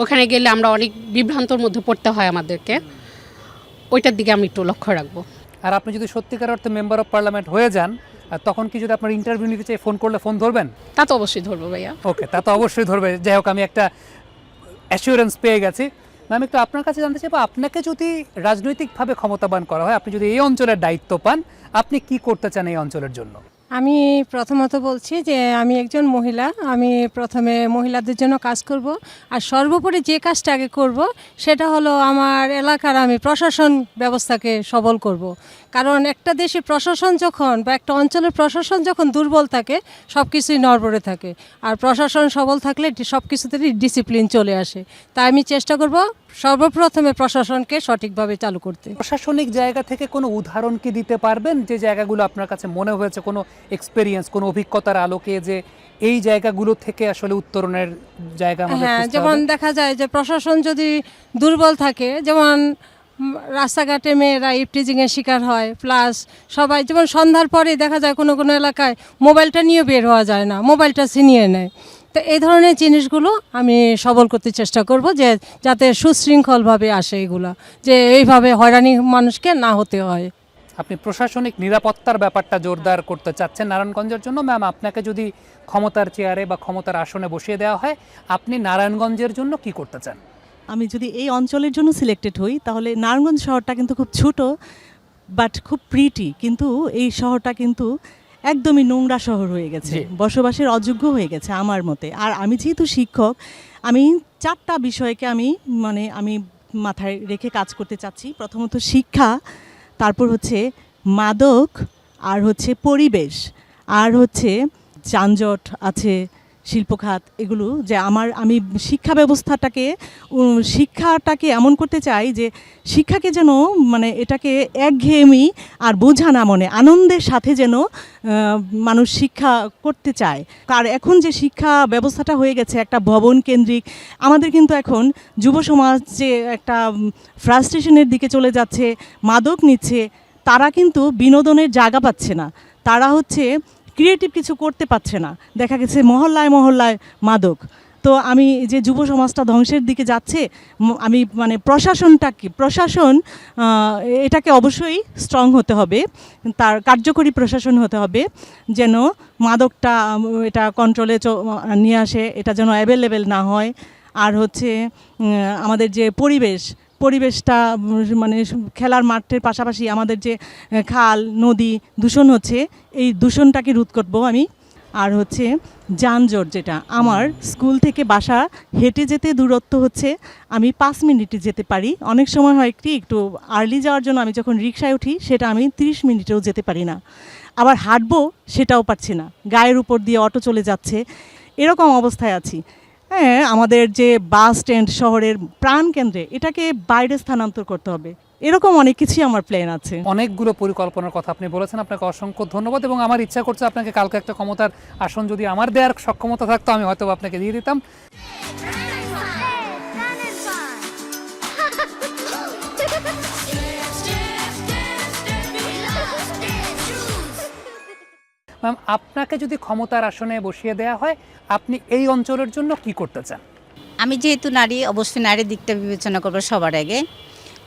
ওখানে গেলে আমরা অনেক বিভ্রান্তর মধ্যে পড়তে হয় আমাদেরকে। ওইটার দিকে আমি একটু লক্ষ্য রাখবো। আর আপনি যদি সত্যিকার অর্থে মেম্বার অফ পার্লামেন্ট হয়ে যান, তখন কি যদি আপনার ইন্টারভিউ নিতে চাই, ফোন করলে ফোন ধরবেন? তা তো অবশ্যই ধরবো ভাইয়া। ওকে, তা তো অবশ্যই ধরবে। যাই হোক, আমি একটা অ্যাসিওরেন্স পেয়ে গেছি। ম্যাম, একটু আপনার কাছে জানতে চাইবো, আপনাকে যদি রাজনৈতিকভাবে ক্ষমতাবান করা হয়, আপনি যদি এই অঞ্চলের দায়িত্ব পান, আপনি কি করতে চান এই অঞ্চলের জন্য? আমি প্রথমত বলছি যে আমি একজন মহিলা, আমি প্রথমে মহিলাদের জন্য কাজ করব। আর সর্বোপরি যে কাজটা আগে করব সেটা হলো আমার এলাকার আমি প্রশাসন ব্যবস্থাকে সবল করব। কারণ একটা দেশে প্রশাসন যখন বা একটা অঞ্চলের প্রশাসন যখন দুর্বল থাকে, সব কিছুই নড়বড়ে থাকে। আর প্রশাসন সবল থাকলে সব কিছুতেই ডিসিপ্লিন চলে আসে। তাই আমি চেষ্টা করব সর্বপ্রথমে প্রশাসনকে সঠিকভাবে চালু করতে। প্রশাসনিক জায়গা থেকে কোনো উদাহরণ কি দিতে পারবেন, যে জায়গাগুলো আপনার কাছে মনে হয়েছে, কোনো এক্সপেরিয়েন্স, কোনো অভিজ্ঞতার আলোকে, যে এই জায়গাগুলো থেকে আসলে উত্তরণের জায়গা আমাদের হ্যাঁ, খুঁজতে যেমন হবে? দেখা যায় যে প্রশাসন যদি দুর্বল থাকে, যেমন রাস্তাঘাটে মেয়েরা ইফটিজিংয়ের শিকার হয়, প্লাস সবাই যেমন সন্ধ্যার পরে দেখা যায় কোনো কোনো এলাকায় মোবাইলটা নিয়ে বের হওয়া যায় না, মোবাইলটা ছিনিয়ে নেয়। তো এই ধরনের জিনিসগুলো আমি সবল করতে চেষ্টা করব, যে যাতে সুশৃঙ্খলভাবে আসে এগুলা, যে এইভাবে হয়রানি মানুষকে না হতে হয়। আপনি প্রশাসনিক নিরাপত্তার ব্যাপারটা জোরদার করতে চাচ্ছেন নারায়ণগঞ্জের জন্য। ম্যাম, আপনাকে যদি ক্ষমতার চেয়ারে বা ক্ষমতার আসনে বসিয়ে দেওয়া হয়, আপনি নারায়ণগঞ্জের জন্য কি করতে চান? আমি যদি এই অঞ্চলের জন্য সিলেক্টেড হই, তাহলে নারায়ণগঞ্জ শহরটা কিন্তু খুব ছোট বাট খুব প্রিটি, কিন্তু এই শহরটা কিন্তু একদমই নোংরা শহর হয়ে গেছে, বসবাসের অযোগ্য হয়ে গেছে আমার মতে। আর আমি যেহেতু শিক্ষক, আমি 4টা বিষয়কে আমি মাথায় রেখে কাজ করতে চাচ্ছি। প্রথমত শিক্ষা, তারপর হচ্ছে মাদক, আর হচ্ছে পরিবেশ, আর হচ্ছে যানজট আছে, শিল্পখাত, এগুলো যে আমি শিক্ষাটাকে এমন করতে চাই যে শিক্ষাকে যেন মানে এটাকে একঘেয়েমি আর বোঝা না মনে, আনন্দের সাথে যেন মানুষ শিক্ষা করতে চায়। আর এখন যে শিক্ষা ব্যবস্থাটা হয়ে গেছে একটা ভবন কেন্দ্রিক, আমাদের কিন্তু এখন যুব সমাজ যে একটা ফ্রাস্ট্রেশনের দিকে চলে যাচ্ছে, মাদক নিচ্ছে, তারা কিন্তু বিনোদনের জায়গা পাচ্ছে না, তারা হচ্ছে ক্রিয়েটিভ কিছু করতে পারছে না। দেখা গেছে মহল্লায় মহল্লায় মাদক। তো আমি যে যুব সমাজটা ধ্বংসের দিকে যাচ্ছে, আমি মানে প্রশাসন এটাকে অবশ্যই স্ট্রং হতে হবে, তার কার্যকরী প্রশাসন হতে হবে, যেন মাদকটা এটা কন্ট্রোলে নিয়ে আসে, এটা যেন অ্যাভেলেবেল না হয়। আর হচ্ছে আমাদের যে পরিবেশটা মানে খেলার মাঠের পাশাপাশি আমাদের যে খাল নদী দূষণ হচ্ছে, এই দূষণটাকে রোধ করব আমি। আর হচ্ছে যানজট, যেটা আমার স্কুল থেকে বাসা হেঁটে যেতে দূরত্ব হচ্ছে আমি 5 মিনিটে যেতে পারি, অনেক সময় হয় কি একটু আর্লি যাওয়ার জন্য আমি যখন রিকশায় উঠি সেটা আমি 30 মিনিটেও যেতে পারি না। আবার হাঁটবো সেটাও পারছি না, গায়ের উপর দিয়ে অটো চলে যাচ্ছে, এরকম অবস্থায় আছি। হ্যাঁ, আমাদের যে বাস স্ট্যান্ড শহরের প্রাণকেন্দ্রে, এটাকে বাইরে স্থানান্তর করতে হবে, এরকম অনেক কিছুই আমার প্ল্যান আছে। অনেকগুলো পরিকল্পনার কথা আপনি বলেছেন, আপনাকে অসংখ্য ধন্যবাদ। এবং আমার ইচ্ছা করছে আপনাকে কালকে একটা ক্ষমতার আসন যদি আমার দেওয়ার সক্ষমতা থাকতো, আমি হয়তো আপনাকে দিয়ে দিতাম। ম্যাম, আপনাকে যদি ক্ষমতার আসনে বসিয়ে দেওয়া হয়, আপনি এই অঞ্চলের জন্য কি করতে চান? আমি যেহেতু নারী, অবশ্যই নারীর দিকটা বিবেচনা করবো সবার আগে।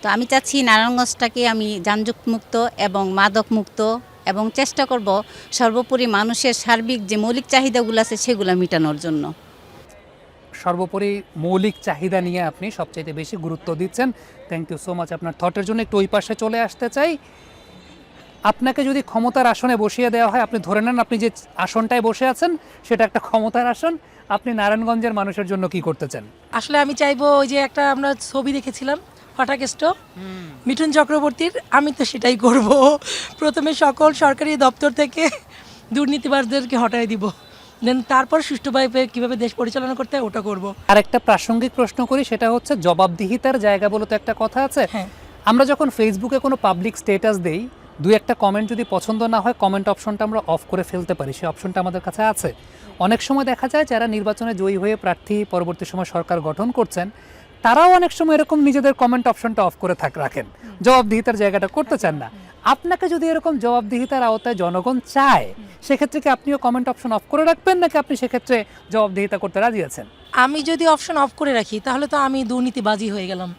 তো আমি চাচ্ছি নারায়ণগঞ্জটাকে আমি যানজট মুক্ত এবং মাদক মুক্ত, এবং চেষ্টা করব সর্বোপরি মানুষের সার্বিক যে মৌলিক চাহিদাগুলো আছে সেগুলো মেটানোর জন্য। সর্বোপরি মৌলিক চাহিদা নিয়ে আপনি সবচাইতে বেশি গুরুত্ব দিচ্ছেন। থ্যাংক ইউ সো মাচ আপনার থটের জন্য। একটু ওই পাশে চলে আসতে চাই। আপনাকে যদি ক্ষমতার আসনে বসিয়ে দেওয়া হয়, আপনি ধরে নেন আপনি যে আসনটায় বসে আছেন সেটা একটা ক্ষমতার আসন, আপনি নারায়ণগঞ্জের মানুষের জন্য কি করতে চান? আসলে আমি চাইবো ওই যে একটা আমরা ছবি দেখেছিলাম ফাটাকেষ্ট মিঠুন চক্রবর্তীর, আমি তো সেটাই করব। প্রথমে সকল সরকারি দপ্তর থেকে দুর্নীতিবাজদেরকে হটাই দিব, দেন তারপর সুষ্ঠুভাবে কীভাবে দেশ পরিচালনা করতে হয় ওটা করব। আর একটা প্রাসঙ্গিক প্রশ্ন করি, সেটা হচ্ছে জবাবদিহিতার জায়গা বলে তো একটা কথা আছে। হ্যাঁ। আমরা যখন ফেসবুকে কোনো পাবলিক স্ট্যাটাস দেই, দুই একটা কমেন্ট যদি পছন্দ না হয়, কমেন্ট অপশনটা আমরা অফ করে ফেলতে পারি, সেই অপশনটা আমাদের কাছে আছে। অনেক সময় দেখা যায় যারা নির্বাচনে জয়ী হয়ে প্রার্থী পরবর্তী সময় সরকার গঠন করছেন, তারাও অনেক সময় এরকম নিজেদের কমেন্ট অপশনটা অফ করে রাখেন, জবাবদিহিতার জায়গাটা করতে চান না। আপনাকে যদি এরকম জবাবদিহিতার আওতায় জনগণ চায়, সেক্ষেত্রে কি আপনিও কমেন্ট অপশন অফ করে রাখবেন, নাকি আপনি সেক্ষেত্রে জবাবদিহিতা করতে রাজি আছেন? আমি যদি অপশন অফ করে রাখি তাহলে তো আমি দুর্নীতিবাজি হয়ে গেলাম,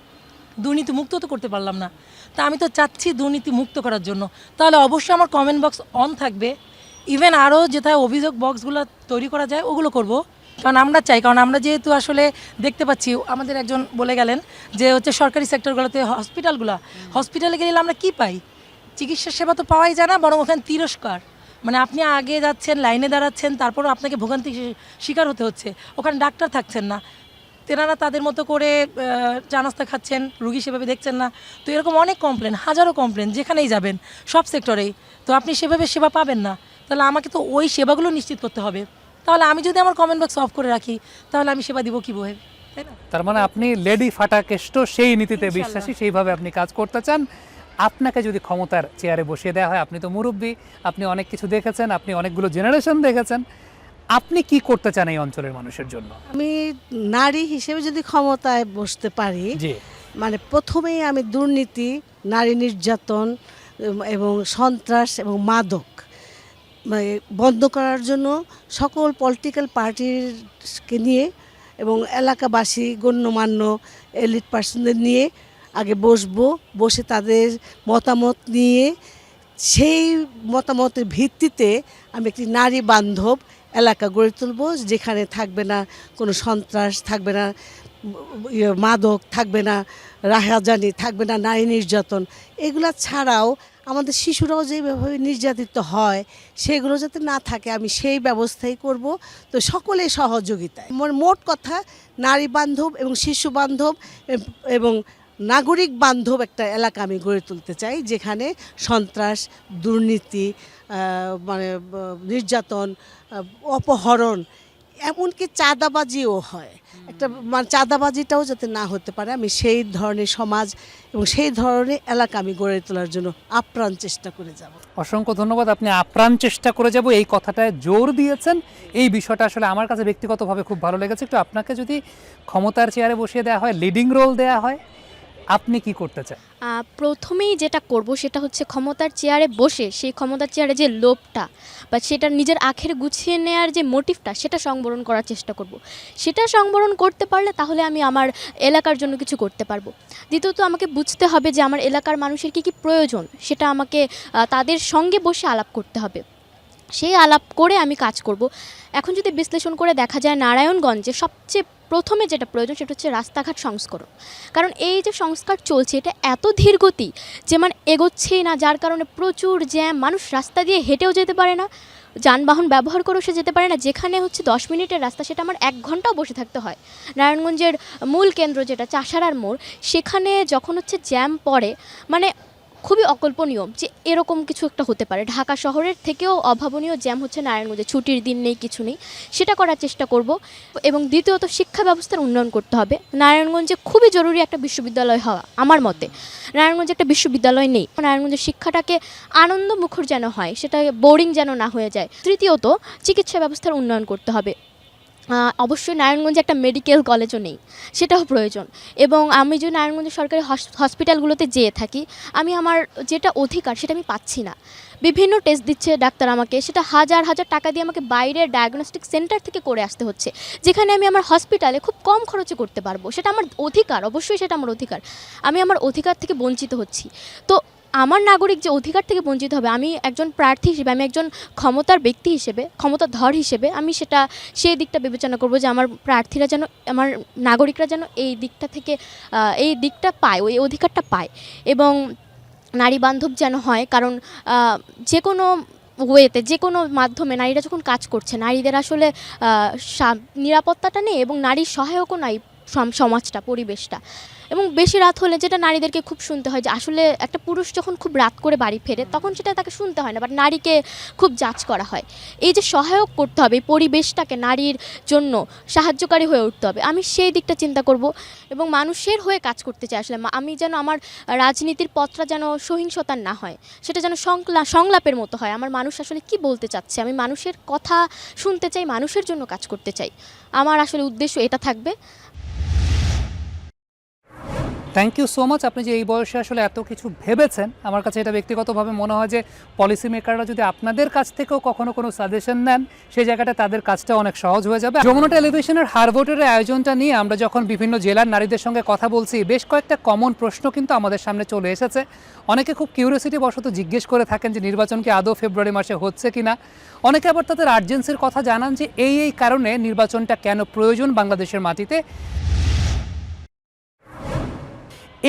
দুর্নীতি মুক্ত তো করতে পারলাম না। তা আমি তো চাচ্ছি দুর্নীতি মুক্ত করার জন্য, তাহলে অবশ্যই আমার কমেন্ট বক্স অন থাকবে। ইভেন আরও যেথায় অভিযোগ বক্সগুলো তৈরি করা যায় ওগুলো করব, কারণ আমরা চাই, কারণ আমরা যেহেতু আসলে দেখতে পাচ্ছি, আমাদের একজন বলে গেলেন যে হচ্ছে সরকারি সেক্টরগুলোতে হসপিটালে গেলে আমরা কি পাই? চিকিৎসা সেবা তো পাওয়াই যায় না, বরং ওখানে তিরস্কার। মানে আপনি আগে যাচ্ছেন, লাইনে দাঁড়াচ্ছেন, তারপরও আপনাকে ভোগান্তি শিকার হতে হচ্ছে, ওখানে ডাক্তার থাকছেন না, তেনারা তাদের মতো করে চা নাস্তা খাচ্ছেন, রুগী সেভাবে দেখছেন না। তো এরকম অনেক কমপ্লেন, হাজারো কমপ্লেন, যেখানেই যাবেন সব সেক্টরেই, তো আপনি সেভাবে সেবা পাবেন না। তাহলে আমাকে তো ওই সেবাগুলো নিশ্চিত করতে হবে। তাহলে আমি যদি আমার কমেন্ট বক্স অফ করে রাখি, তাহলে আমি সেবা দিব কীভাবে, তাই না? তার মানে আপনি লেডি ফাটাকেষ্ট সেই নীতিতে বিশ্বাসী, সেইভাবে আপনি কাজ করতে চান। আপনাকে যদি ক্ষমতার চেয়ারে বসিয়ে দেওয়া হয়, আপনি তো মুরব্বী, আপনি অনেক কিছু দেখেছেন, আপনি অনেকগুলো জেনারেশন দেখেছেন, আপনি কি করতে চান এই অঞ্চলের মানুষের জন্য? আমি নারী হিসেবে যদি ক্ষমতায় বসতে পারি, জি, মানে প্রথমেই আমি দুর্নীতি, নারী নির্যাতন এবং সন্ত্রাস এবং মাদক বন্ধ করার জন্য সকল পলিটিক্যাল পার্টিকে নিয়ে এবং এলাকাবাসী গণ্যমান্য এলিট পার্সনদের নিয়ে আগে বসে তাদের মতামত নিয়ে সেই মতামতের ভিত্তিতে আমি একটি নারী বান্ধব এলাকা গড়ে তুলব, যেখানে থাকবে না কোনো সন্ত্রাস, থাকবে না মাদক, থাকবে না রাহাজানি, থাকবে না নারী নির্যাতন। এগুলা ছাড়াও আমাদের শিশুরাও যেভাবে নির্যাতিত হয় সেগুলো যাতে না থাকে, আমি সেই ব্যবস্থাই করব। তো সকলের সহযোগিতায় মোট কথা নারী বান্ধব এবং শিশু বান্ধব এবং নাগরিক বান্ধব একটা এলাকা আমি গড়ে তুলতে চাই, যেখানে সন্ত্রাস, দুর্নীতি, মানে নির্যাতন, অপহরণ, এমনকি চাঁদাবাজিও হয়, একটা মানে চাঁদাবাজিটাও যাতে না হতে পারে, আমি সেই ধরনের সমাজ এবং সেই ধরনের এলাকা আমি গড়ে তোলার জন্য আপ্রাণ চেষ্টা করে যাব। অসংখ্য ধন্যবাদ। আপনি আপ্রাণ চেষ্টা করে যাব এই কথাটায় জোর দিয়েছেন। এই বিষয়টা আসলে আমার কাছে ব্যক্তিগতভাবে খুব ভালো লেগেছে। একটু আপনাকে যদি ক্ষমতার চেয়ারে বসিয়ে দেওয়া হয়, লিডিং রোল দেওয়া হয়, আপনি কি করতে চান? প্রথমেই যেটা করব সেটা হচ্ছে ক্ষমতার চেয়ারে বসে সেই ক্ষমতার চেয়ারে যে লোভটা বা সেটা নিজের আখের গুছিয়ে নেওয়ার যে মোটিভটা, সেটা সংবরণ করার চেষ্টা করব। সেটা সংবরণ করতে পারলে তাহলে আমি আমার এলাকার জন্য কিছু করতে পারবো। দ্বিতীয়ত আমাকে বুঝতে হবে যে আমার এলাকার মানুষের কী কী প্রয়োজন, সেটা আমাকে তাদের সঙ্গে বসে আলাপ করতে হবে। সেই আলাপ করে আমি কাজ করব। এখন যদি বিশ্লেষণ করে দেখা যায়, নারায়ণগঞ্জে সবচেয়ে প্রথমে যেটা প্রয়োজন সেটা হচ্ছে রাস্তাঘাট সংস্করণ। কারণ এই যে সংস্কার চলছে এটা এত ধীরগতি যে মানে এগোচ্ছেই না, যার কারণে প্রচুর জ্যাম, মানুষ রাস্তা দিয়ে হেঁটেও যেতে পারে না, যানবাহন ব্যবহার করেও সে যেতে পারে না। যেখানে হচ্ছে 10 মিনিটের রাস্তা সেটা আমার 1 ঘন্টাও বসে থাকতে হয়। নারায়ণগঞ্জের মূল কেন্দ্র যেটা চাষারার মোড়, সেখানে যখন হচ্ছে জ্যাম পড়ে, মানে খুবই অকল্পনীয় যে এরকম কিছু একটা হতে পারে। ঢাকা শহরের থেকেও অভাবনীয় জ্যাম হচ্ছে নারায়ণগঞ্জে, ছুটির দিন নেই, কিছু নেই, সেটা করার চেষ্টা করব। এবং দ্বিতীয়ত শিক্ষা ব্যবস্থার উন্নয়ন করতে হবে। নারায়ণগঞ্জে খুবই জরুরি একটা বিশ্ববিদ্যালয় হওয়া, আমার মতে নারায়ণগঞ্জে একটা বিশ্ববিদ্যালয় নেই। নারায়ণগঞ্জের শিক্ষাটাকে আনন্দমুখর যেন হয়, সেটা বোরিং যেন না হয়ে যায়। তৃতীয়ত চিকিৎসা ব্যবস্থার উন্নয়ন করতে হবে। অবশ্যই নারায়ণগঞ্জে একটা মেডিকেল কলেজও নেই, সেটাও প্রয়োজন। এবং আমি যদি নারায়ণগঞ্জের সরকারি হসপিটালগুলোতে যেয়ে থাকি, আমি আমার যেটা অধিকার সেটা আমি পাচ্ছি না। বিভিন্ন টেস্ট দিচ্ছে ডাক্তার আমাকে, সেটা হাজার হাজার টাকা দিয়ে আমাকে বাইরের ডায়াগনস্টিক সেন্টার থেকে করে আসতে হচ্ছে, যেখানে আমি আমার হসপিটালে খুব কম খরচে করতে পারবো। সেটা আমার অধিকার, অবশ্যই সেটা আমার অধিকার। আমি আমার অধিকার থেকে বঞ্চিত হচ্ছি। তো আমার নাগরিক যে অধিকার থেকে বঞ্চিত হবে, আমি একজন প্রার্থী হিসেবে, আমি একজন ক্ষমতার ব্যক্তি হিসেবে, ক্ষমতাধর হিসেবে আমি সেই দিকটা বিবেচনা করব যে আমার প্রার্থীরা যেন, আমার নাগরিকরা যেন এই দিকটা থেকে এই দিকটা পায়, ওই অধিকারটা পায় এবং নারী বান্ধব যেন হয়। কারণ যে কোনো ওয়েতে, যে কোনো মাধ্যমে নারীরা যখন কাজ করছে, নারীদের আসলে নিরাপত্তাটা নেই এবং নারীর সহায়কও নাই সমাজটা, পরিবেশটা। এবং বেশি রাত হলে যেটা নারীদেরকে খুব শুনতে হয় যে আসলে একটা পুরুষ যখন খুব রাত করে বাড়ি ফেরে তখন সেটা তাকে শুনতে হয় না, বাট নারীকে খুব জাজ করা হয়। এই যে সহায়ক করতে হবে, এই পরিবেশটাকে নারীর জন্য সাহায্যকারী হয়ে উঠতে হবে, আমি সেই দিকটা চিন্তা করব এবং মানুষের হয়ে কাজ করতে চাই। আসলে আমি যেন আমার রাজনীতির পথটা যেন সহিংসতার না হয়, সেটা যেন সংলাপের মতো হয়। আমার মানুষ আসলে কি বলতে চাচ্ছে, আমি মানুষের কথা শুনতে চাই, মানুষের জন্য কাজ করতে চাই। আমার আসলে উদ্দেশ্য এটা থাকবে। Thank you so much. আপনি যে এই বয়সে আসলে এত কিছু ভেবেছেন, আমার কাছে এটা ব্যক্তিগতভাবে মনে হয় যে পলিসি মেকাররা যদি আপনাদের কাছ থেকেও কখনো কোনো সাজেশন নেন, সেই জায়গাটা তাদের কাজটা অনেক সহজ হয়ে যাবে। যমুনা টেলিভিশনের হারভোটের আয়োজনটা নিয়ে আমরা যখন বিভিন্ন জেলার নারীদের সঙ্গে কথা বলছি, বেশ কয়েকটা কমন প্রশ্ন কিন্তু আমাদের সামনে চলে এসেছে। অনেকে খুব কিউরিওসিটি বশত জিজ্ঞেস করে থাকেন যে নির্বাচন কি আদৌ ফেব্রুয়ারি মাসে হচ্ছে কিনা। অনেকে আবার তাদের আর্জেন্সির কথা জানান যে এই কারণে নির্বাচনটা কেন প্রয়োজন বাংলাদেশের মাটিতে।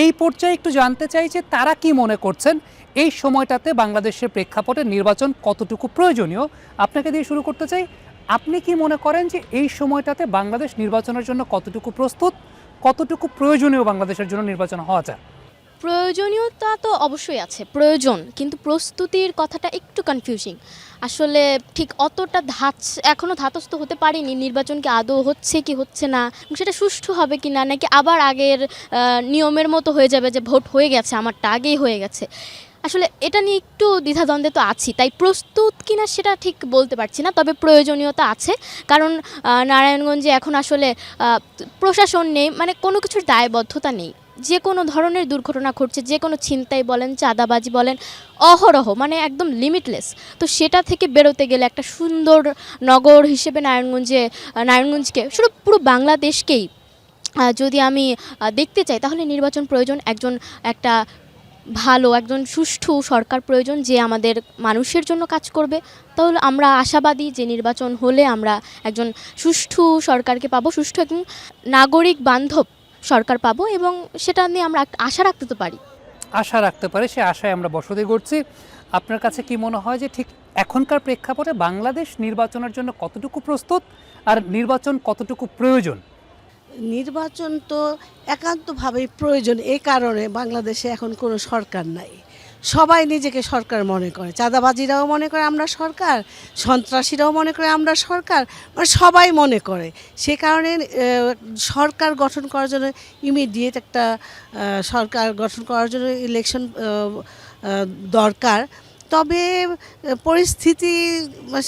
এই পর্যায়ে একটু জানতে চাই যে তারা কি মনে করছেন এই সময়টাতে বাংলাদেশের প্রেক্ষাপটে নির্বাচন কতটুকু প্রয়োজনীয়। আপনাকে দিয়ে শুরু করতে চাই, আপনি কি মনে করেন যে এই সময়টাতে বাংলাদেশ নির্বাচনের জন্য কতটুকু প্রস্তুত, কতটুকু প্রয়োজনীয় বাংলাদেশের জন্য নির্বাচন হওয়া যায়? প্রয়োজনীয়তা তো অবশ্যই আছে, প্রয়োজন, কিন্তু প্রস্তুতির কথাটা একটু কনফিউজিং। আসলে ঠিক অতটা এখনও ধাতস্থ হতে পারিনি নির্বাচন কি আদৌ হচ্ছে কি হচ্ছে না, সেটা সুষ্ঠু হবে কি না, নাকি আবার আগের নিয়মের মতো হয়ে যাবে যে ভোট হয়ে গেছে, আমারটা আগেই হয়ে গেছে। আসলে এটা নিয়ে একটু দ্বিধাদ্বন্দ্বে তো আছি, তাই প্রস্তুত কিনা সেটা ঠিক বলতে পারছি না। তবে প্রয়োজনীয়তা আছে, কারণ নারায়ণগঞ্জে এখন আসলে প্রশাসন নেই, মানে কোনো কিছুর দায়বদ্ধতা নেই। যে কোনো ধরনের দুর্ঘটনা ঘটছে, যে কোনো ছিনতাই বলেন, চাঁদাবাজি বলেন, অহরহ, মানে একদম লিমিটলেস। তো সেটা থেকে বেরোতে গেলে একটা সুন্দর নগর হিসেবে নারায়ণগঞ্জকে, শুধু পুরো বাংলাদেশকেই যদি আমি দেখতে চাই, তাহলে নির্বাচন প্রয়োজন। একটা ভালো, একজন সুষ্ঠু সরকার প্রয়োজন যে আমাদের মানুষের জন্য কাজ করবে। তাহলে আমরা আশাবাদী যে নির্বাচন হলে আমরা একজন সুষ্ঠু সরকারকে পাবো, সুষ্ঠু এবং নাগরিক বান্ধব সরকার পাবো, এবং সেটা নিয়ে আমরা আশা রাখতে পারি। সে আশায় আমরা বসতি করছি। আপনার কাছে কি মনে হয় যে ঠিক এখনকার প্রেক্ষাপটে বাংলাদেশ নির্বাচনের জন্য কতটুকু প্রস্তুত, আর নির্বাচন কতটুকু প্রয়োজন? নির্বাচন তো একান্তভাবেই প্রয়োজন। এই কারণে বাংলাদেশে এখন কোনো সরকার নাই, সবাই নিজেকে সরকার মনে করে। চাঁদাবাজিরাও মনে করে আমরা সরকার, সন্ত্রাসীরাও মনে করে আমরা সরকার, মানে সবাই মনে করে। সে কারণে সরকার গঠন করার জন্য ইমিডিয়েট একটা সরকার গঠন করার জন্য ইলেকশন দরকার। তবে পরিস্থিতি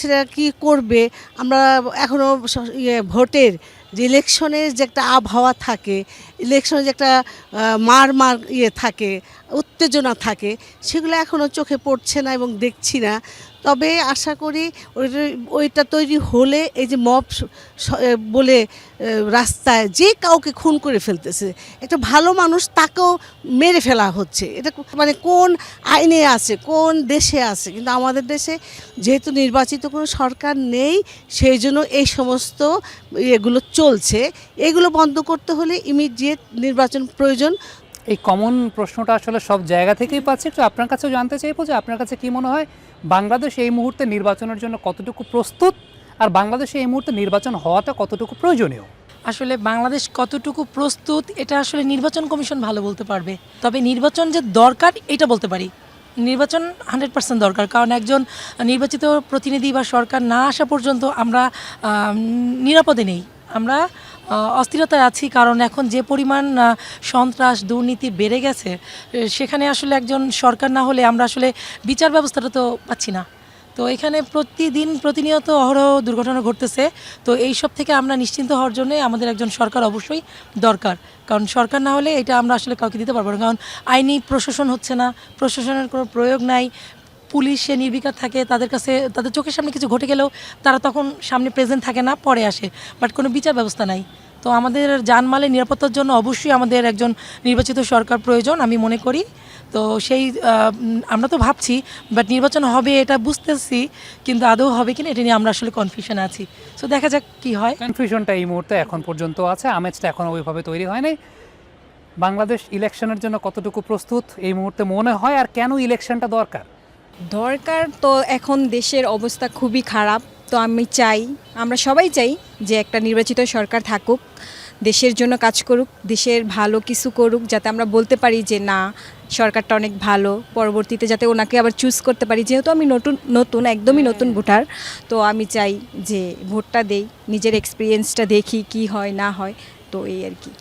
সেটা কী করবে, আমরা এখনও ভোটের যে ইলেকশনের যে একটা আবহাওয়া থাকে, ইলেকশনের যে একটা মার থাকে, উত্তেজনা থাকে, সেগুলো এখনও চোখে পড়ছে না এবং দেখছি না। তবে আশা করি ওইটা তৈরি হলে, এই যে মব বলে রাস্তায় যে কাউকে খুন করে ফেলতেছে, একটা ভালো মানুষ তাকেও মেরে ফেলা হচ্ছে, এটা মানে কোন আইনে আছে, কোন দেশে আছে? কিন্তু আমাদের দেশে যেহেতু নির্বাচিত কোনো সরকার নেই, সেই জন্য এই সমস্ত এগুলো চলছে। এগুলো বন্ধ করতে হলে ইমিডিয়েট নির্বাচন প্রয়োজন। এই কমন প্রশ্নটা আসলে সব জায়গা থেকেই পাচ্ছি। একটু আপনার কাছেও জানতে চাইবো যে আপনার কাছে কি মনে হয় বাংলাদেশ এই মুহূর্তে নির্বাচনের জন্য কতটুকু প্রস্তুত, আর বাংলাদেশে এই মুহূর্তে নির্বাচন হওয়াটা কতটুকু প্রয়োজনীয়? আসলে বাংলাদেশ কতটুকু প্রস্তুত এটা আসলে নির্বাচন কমিশন ভালো বলতে পারবে। তবে নির্বাচন যে দরকার এটা বলতে পারি, নির্বাচন 100% দরকার, কারণ একজন নির্বাচিত প্রতিনিধি বা সরকার না আসা পর্যন্ত আমরা নিরাপদে নেই, আমরা অস্থিরতায় আছি। কারণ এখন যে পরিমাণ সন্ত্রাস দুর্নীতি বেড়ে গেছে, সেখানে আসলে একজন সরকার না হলে আমরা আসলে বিচার ব্যবস্থাটা তো পাচ্ছি না। তো এখানে প্রতিনিয়ত অহরহ দুর্ঘটনা ঘটতেছে। তো এই সব থেকে আমরা নিশ্চিন্ত হওয়ার জন্য আমাদের একজন সরকার অবশ্যই দরকার, কারণ সরকার না হলে এটা আমরা আসলে কাউকে দিতে পারবো না। কারণ আইনি প্রশাসন হচ্ছে না, প্রশাসনের কোনো প্রয়োগ নাই, পুলিশে নির্বিকার থাকে, তাদের কাছে তাদের চোখের সামনে কিছু ঘটে গেলেও তারা তখন সামনে প্রেজেন্ট থাকে না, পরে আসে, বাট কোনো বিচার ব্যবস্থা নাই। তো আমাদের জানমালের নিরাপত্তার জন্য অবশ্যই আমাদের একজন নির্বাচিত সরকার প্রয়োজন আমি মনে করি। তো সেই আমরা তো ভাবছি, বাট নির্বাচন হবে এটা বুঝতেছি, কিন্তু আদৌ হবে কিনা এটা নিয়ে আমরা আসলে কনফিউশন আছি। সো দেখা যাক কি হয়। কনফিউশনটা এই মুহূর্তে এখন পর্যন্ত আছে, আমেজটা এখন ওইভাবে তৈরি হয় নাই। বাংলাদেশ ইলেকশনের জন্য কতটুকু প্রস্তুত এই মুহূর্তে মনে হয়, আর কেন ইলেকশনটা দরকার? দরকার তো এখন দেশের অবস্থা খুবই খারাপ, তো আমি চাই, আমরা সবাই চাই যে একটা নির্বাচিত সরকার থাকুক, দেশের জন্য কাজ করুক, দেশের ভালো কিছু করুক, যাতে আমরা বলতে পারি যে না সরকারটা অনেক ভালো, পরবর্তীতে যাতে ওনাকে আবার চুজ করতে পারি। যেহেতু আমি নতুন একদমই নতুন ভোটার, তো আমি চাই যে ভোটটা দেই, নিজের এক্সপিরিয়েন্সটা দেখি কি হয় না হয়, তো এই আর কি।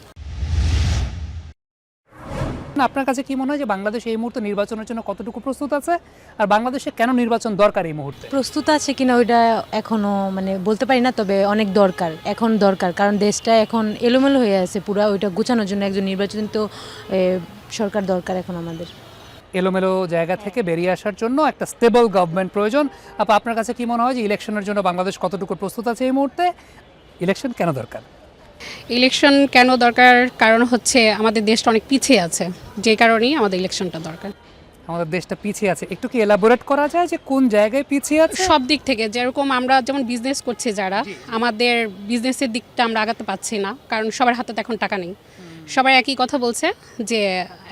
আপনার কাছে কি মনে হয় যে বাংলাদেশ এই মুহূর্তে নির্বাচনের জন্য কতটুকু প্রস্তুত আছে, আর বাংলাদেশে কেন নির্বাচন দরকার এই মুহূর্তে? প্রস্তুত আছে কিনা ওইটা এখনো মানে বলতে পারি না, তবে অনেক দরকার, এখন দরকার, কারণ দেশটা এখন এলোমেলো হয়ে আছে পুরা, ওইটা গোছানোর জন্য একজন নির্বাচিত সরকার দরকার এখন আমাদের। এলোমেলো জায়গা থেকে বেরিয়ে আসার জন্য একটা স্টেবল গভর্নমেন্ট প্রয়োজন। আপনার কাছে কি মনে হয় যে ইলেকশনের জন্য বাংলাদেশ কতটুকু প্রস্তুত আছে এই মুহূর্তে? ইলেকশন কেন দরকার? ইলেকশন কেন দরকার, কারণ হচ্ছে আমাদের দেশটা অনেক পিছিয়ে আছে, যে কারণেই আমাদের ইলেকশনটা দরকার। আমাদের দেশটা পিছিয়ে আছে, একটু কি এলাবোরেট করা যায় যে কোন জায়গায় পিছিয়ে আছে? সব দিক থেকে, যেরকম আমরা যেমন বিজনেস করছি যারা, আমাদের বিজনেসের দিকটা আমরা আগাতে পারছি না, কারণ সবার হাতে তো এখন টাকা নেই। সবাই একই কথা বলছে যে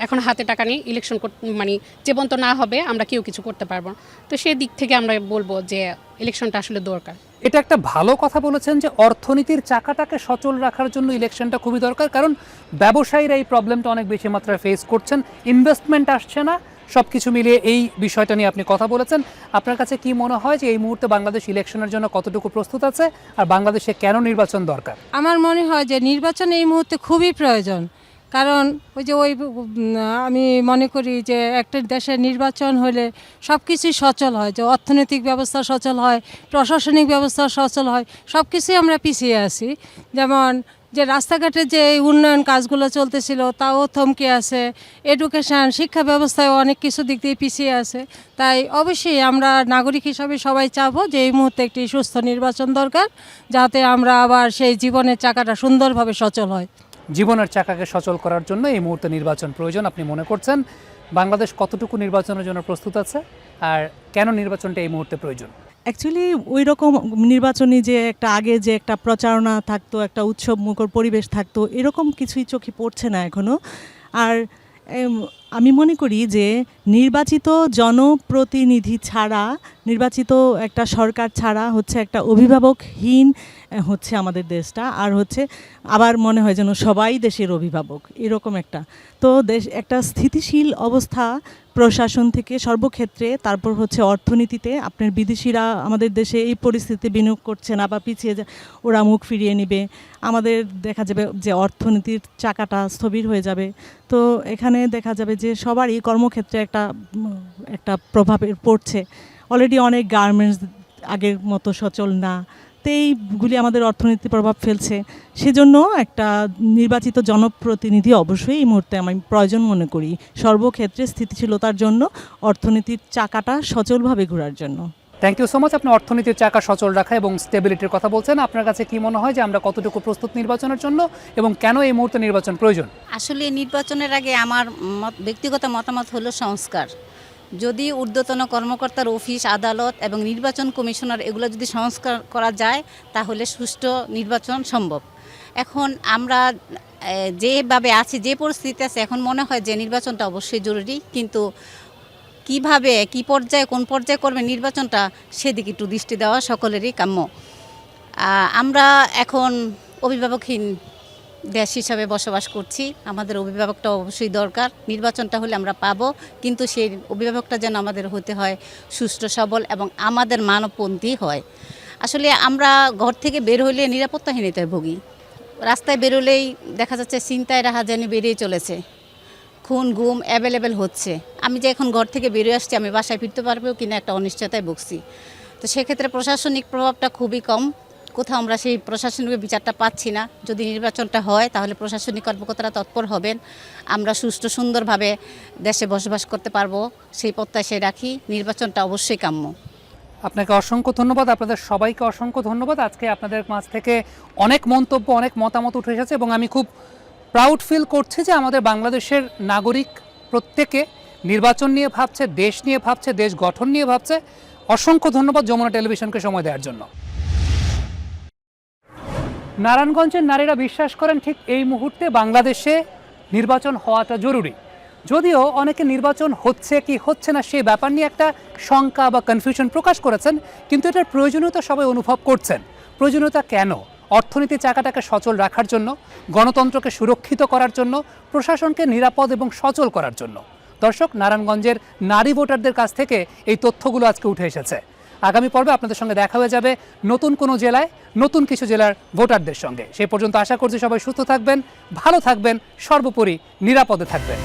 এখন হাতে টাকা নেই, ইলেকশন মানে যে পর্যন্ত না হবে আমরা কেউ কিছু করতে পারবো না। তো সেই দিক থেকে আমরা বলবো যে ইলেকশনটা আসলে দরকার। এটা একটা ভালো কথা বলেছেন যে অর্থনীতির চাকাটাকে সচল রাখার জন্য ইলেকশনটা খুবই দরকার, কারণ ব্যবসায়ীরা এই প্রবলেমটা অনেক বেশি মাত্রায় ফেস করছেন, ইনভেস্টমেন্ট আসছে না, সব কিছু মিলিয়ে এই বিষয়টা নিয়ে আপনি কথা বলেছেন। আপনার কাছে কি মনে হয় যে এই মুহূর্তে বাংলাদেশ ইলেকশনের জন্য কতটুকু প্রস্তুত আছে, আর বাংলাদেশে কেন নির্বাচন দরকার? আমার মনে হয় যে নির্বাচন এই মুহূর্তে খুবই প্রয়োজন, কারণ আমি মনে করি যে একটা দেশের নির্বাচন হলে সব কিছুই সচল হয়, যে অর্থনৈতিক ব্যবস্থা সচল হয়, প্রশাসনিক ব্যবস্থা সচল হয়, সব কিছুই আমরা পিছিয়ে আছি। যেমন যে রাস্তাঘাটে যে উন্নয়ন কাজগুলো চলতেছিল তাও থমকে আছে, এডুকেশান শিক্ষা ব্যবস্থায় অনেক কিছু দিক দিয়ে পিছিয়ে আছে। তাই অবশ্যই আমরা নাগরিক হিসাবে সবাই চাবো যে এই মুহূর্তে একটি সুস্থ নির্বাচন দরকার, যাতে আমরা আবার সেই জীবনের চাকাটা সুন্দরভাবে সচল হয়। জীবনের চাকাকে সচল করার জন্য এই মুহূর্তে নির্বাচন প্রয়োজন আপনি মনে করছেন। বাংলাদেশ কতটুকু নির্বাচনের জন্য প্রস্তুত আছে, আর কেন নির্বাচনটা এই মুহূর্তে প্রয়োজন? অ্যাকচুয়ালি ওই রকম নির্বাচনী যে একটা আগে যে একটা প্রচারণা থাকতো, একটা উৎসব মুখর পরিবেশ থাকতো, এরকম কিছুই চোখে পড়ছে না এখনও। আর আমি মনে করি যে নির্বাচিত জনপ্রতিনিধি ছাড়া, নির্বাচিত একটা সরকার ছাড়া হচ্ছে একটা অভিভাবকহীন হচ্ছে আমাদের দেশটা, আর হচ্ছে আবার মনে হয় যেন সবাই দেশের অভিভাবক, এরকম একটা। তো দেশ একটা স্থিতিশীল অবস্থা প্রশাসন থেকে সর্বক্ষেত্রে, তারপর হচ্ছে অর্থনীতিতে। আপনার বিদেশিরা আমাদের দেশে এই পরিস্থিতিতে বিনিয়োগ করছে না বা পিছিয়ে ওরা মুখ ফিরিয়ে নেবে, আমাদের দেখা যাবে যে অর্থনীতির চাকাটা স্থবির হয়ে যাবে। তো এখানে দেখা যাবে যে সবারই কর্মক্ষেত্রে একটা প্রভাব পড়ছে। অলরেডি অনেক গার্মেন্টস আগের মতো সচল না, তো এইগুলি আমাদের অর্থনীতি প্রভাব ফেলছে। সেজন্য একটা নির্বাচিত জনপ্রতিনিধি অবশ্যই এই মুহূর্তে আমি প্রয়োজন মনে করি, সর্বক্ষেত্রে স্থিতিশীলতার জন্য, অর্থনীতির চাকাটা সচলভাবে ঘোরার জন্য। Thank you so much. আপনি অর্থনীতির চাকা সচল রাখা এবং স্টেবিলিটির কথা বলছেন। আপনার কাছে কি মনে হয় যে আমরা কতটুকু প্রস্তুত নির্বাচনের জন্য, এবং কেন এই মুহূর্তে নির্বাচন প্রয়োজন? আসলে নির্বাচনের আগে আমার ব্যক্তিগত মতামত হলো সংস্কার। যদি ঊর্ধ্বতন কর্মকর্তার অফিস, আদালত এবং নির্বাচন কমিশনার এগুলো যদি সংস্কার করা যায় তাহলে সুষ্ঠু নির্বাচন সম্ভব। এখন আমরা যেভাবে আছি, যে পরিস্থিতি আছে, এখন মনে হয় যে নির্বাচনটা অবশ্যই জরুরি, কিন্তু কিভাবে, কি পর্যায়ে, কোন পর্যায়ে করবে নির্বাচনটা, সেদিকে একটু দৃষ্টি দেওয়া সকলেরই কাম্য। আমরা এখন অভিভাবকহীন দেশ হিসাবে বসবাস করছি। আমাদের অভিভাবকটা অবশ্যই দরকার। নির্বাচনটা হলে আমরা পাবো, কিন্তু সেই অভিভাবকটা যেন আমাদের হতে হয় সুষ্ঠু সবল এবং আমাদের মানবপন্থী হয়। আসলে আমরা ঘর থেকে বের হলে নিরাপত্তাহীনতায় ভুগি। রাস্তায় বেরোলেই দেখা যাচ্ছে ছিনতাই রাহাজানি বেরিয়ে চলেছে, খুন গুম অ্যাভেলেবেল হচ্ছে। আমি যে এখন ঘর থেকে বেরিয়ে আসছি, আমি বাসায় ফিরতে পারবো কিনা একটা অনিশ্চয়তায় ভুগছি। তো সেক্ষেত্রে প্রশাসনিক প্রভাবটা খুবই কম, কোথাও আমরা সেই প্রশাসনিক বিচারটা পাচ্ছি না। যদি নির্বাচনটা হয় তাহলে প্রশাসনিক কর্মকর্তারা তৎপর হবেন, আমরা সুষ্ঠু সুন্দরভাবে দেশে বসবাস করতে পারবো, সেই প্রত্যাশায় রাখি। নির্বাচনটা অবশ্যই কাম্য। আপনাকে অসংখ্য ধন্যবাদ, আপনাদের সবাইকে অসংখ্য ধন্যবাদ। আজকে আপনাদের মাঝ থেকে অনেক মন্তব্য, অনেক মতামত উঠে এসেছে এবং আমি খুব প্রাউড ফিল করছি যে আমাদের বাংলাদেশের নাগরিক প্রত্যেকে নির্বাচন নিয়ে ভাবছে, দেশ নিয়ে ভাবছে, দেশ গঠন নিয়ে ভাবছে। অসংখ্য ধন্যবাদ যমুনা টেলিভিশনকে সময় দেওয়ার জন্য। নারায়ণগঞ্জের নারীরা বিশ্বাস করেন ঠিক এই মুহূর্তে বাংলাদেশে নির্বাচন হওয়াটা জরুরি। যদিও অনেকে নির্বাচন হচ্ছে কি হচ্ছে না সেই ব্যাপার নিয়ে একটা শঙ্কা বা কনফিউশন প্রকাশ করেছেন, কিন্তু এটার প্রয়োজনীয়তা সবাই অনুভব করছেন। প্রয়োজনীয়তা কেন? অর্থনীতি চাকাটাকে সচল রাখার জন্য, গণতন্ত্রকে সুরক্ষিত করার জন্য, প্রশাসনকে নিরাপদ এবং সচল করার জন্য। দর্শক, নারায়ণগঞ্জের নারী ভোটারদের কাছ থেকে এই তথ্যগুলো আজকে উঠে এসেছে। আগামী পর্বে আপনাদের সঙ্গে দেখা হয়ে যাবে নতুন কোনো জেলায়, নতুন কিছু জেলার ভোটারদের সঙ্গে। সেই পর্যন্ত আশা করছি সবাই সুস্থ থাকবেন, ভালো থাকবেন, সর্বোপরি নিরাপদে থাকবেন।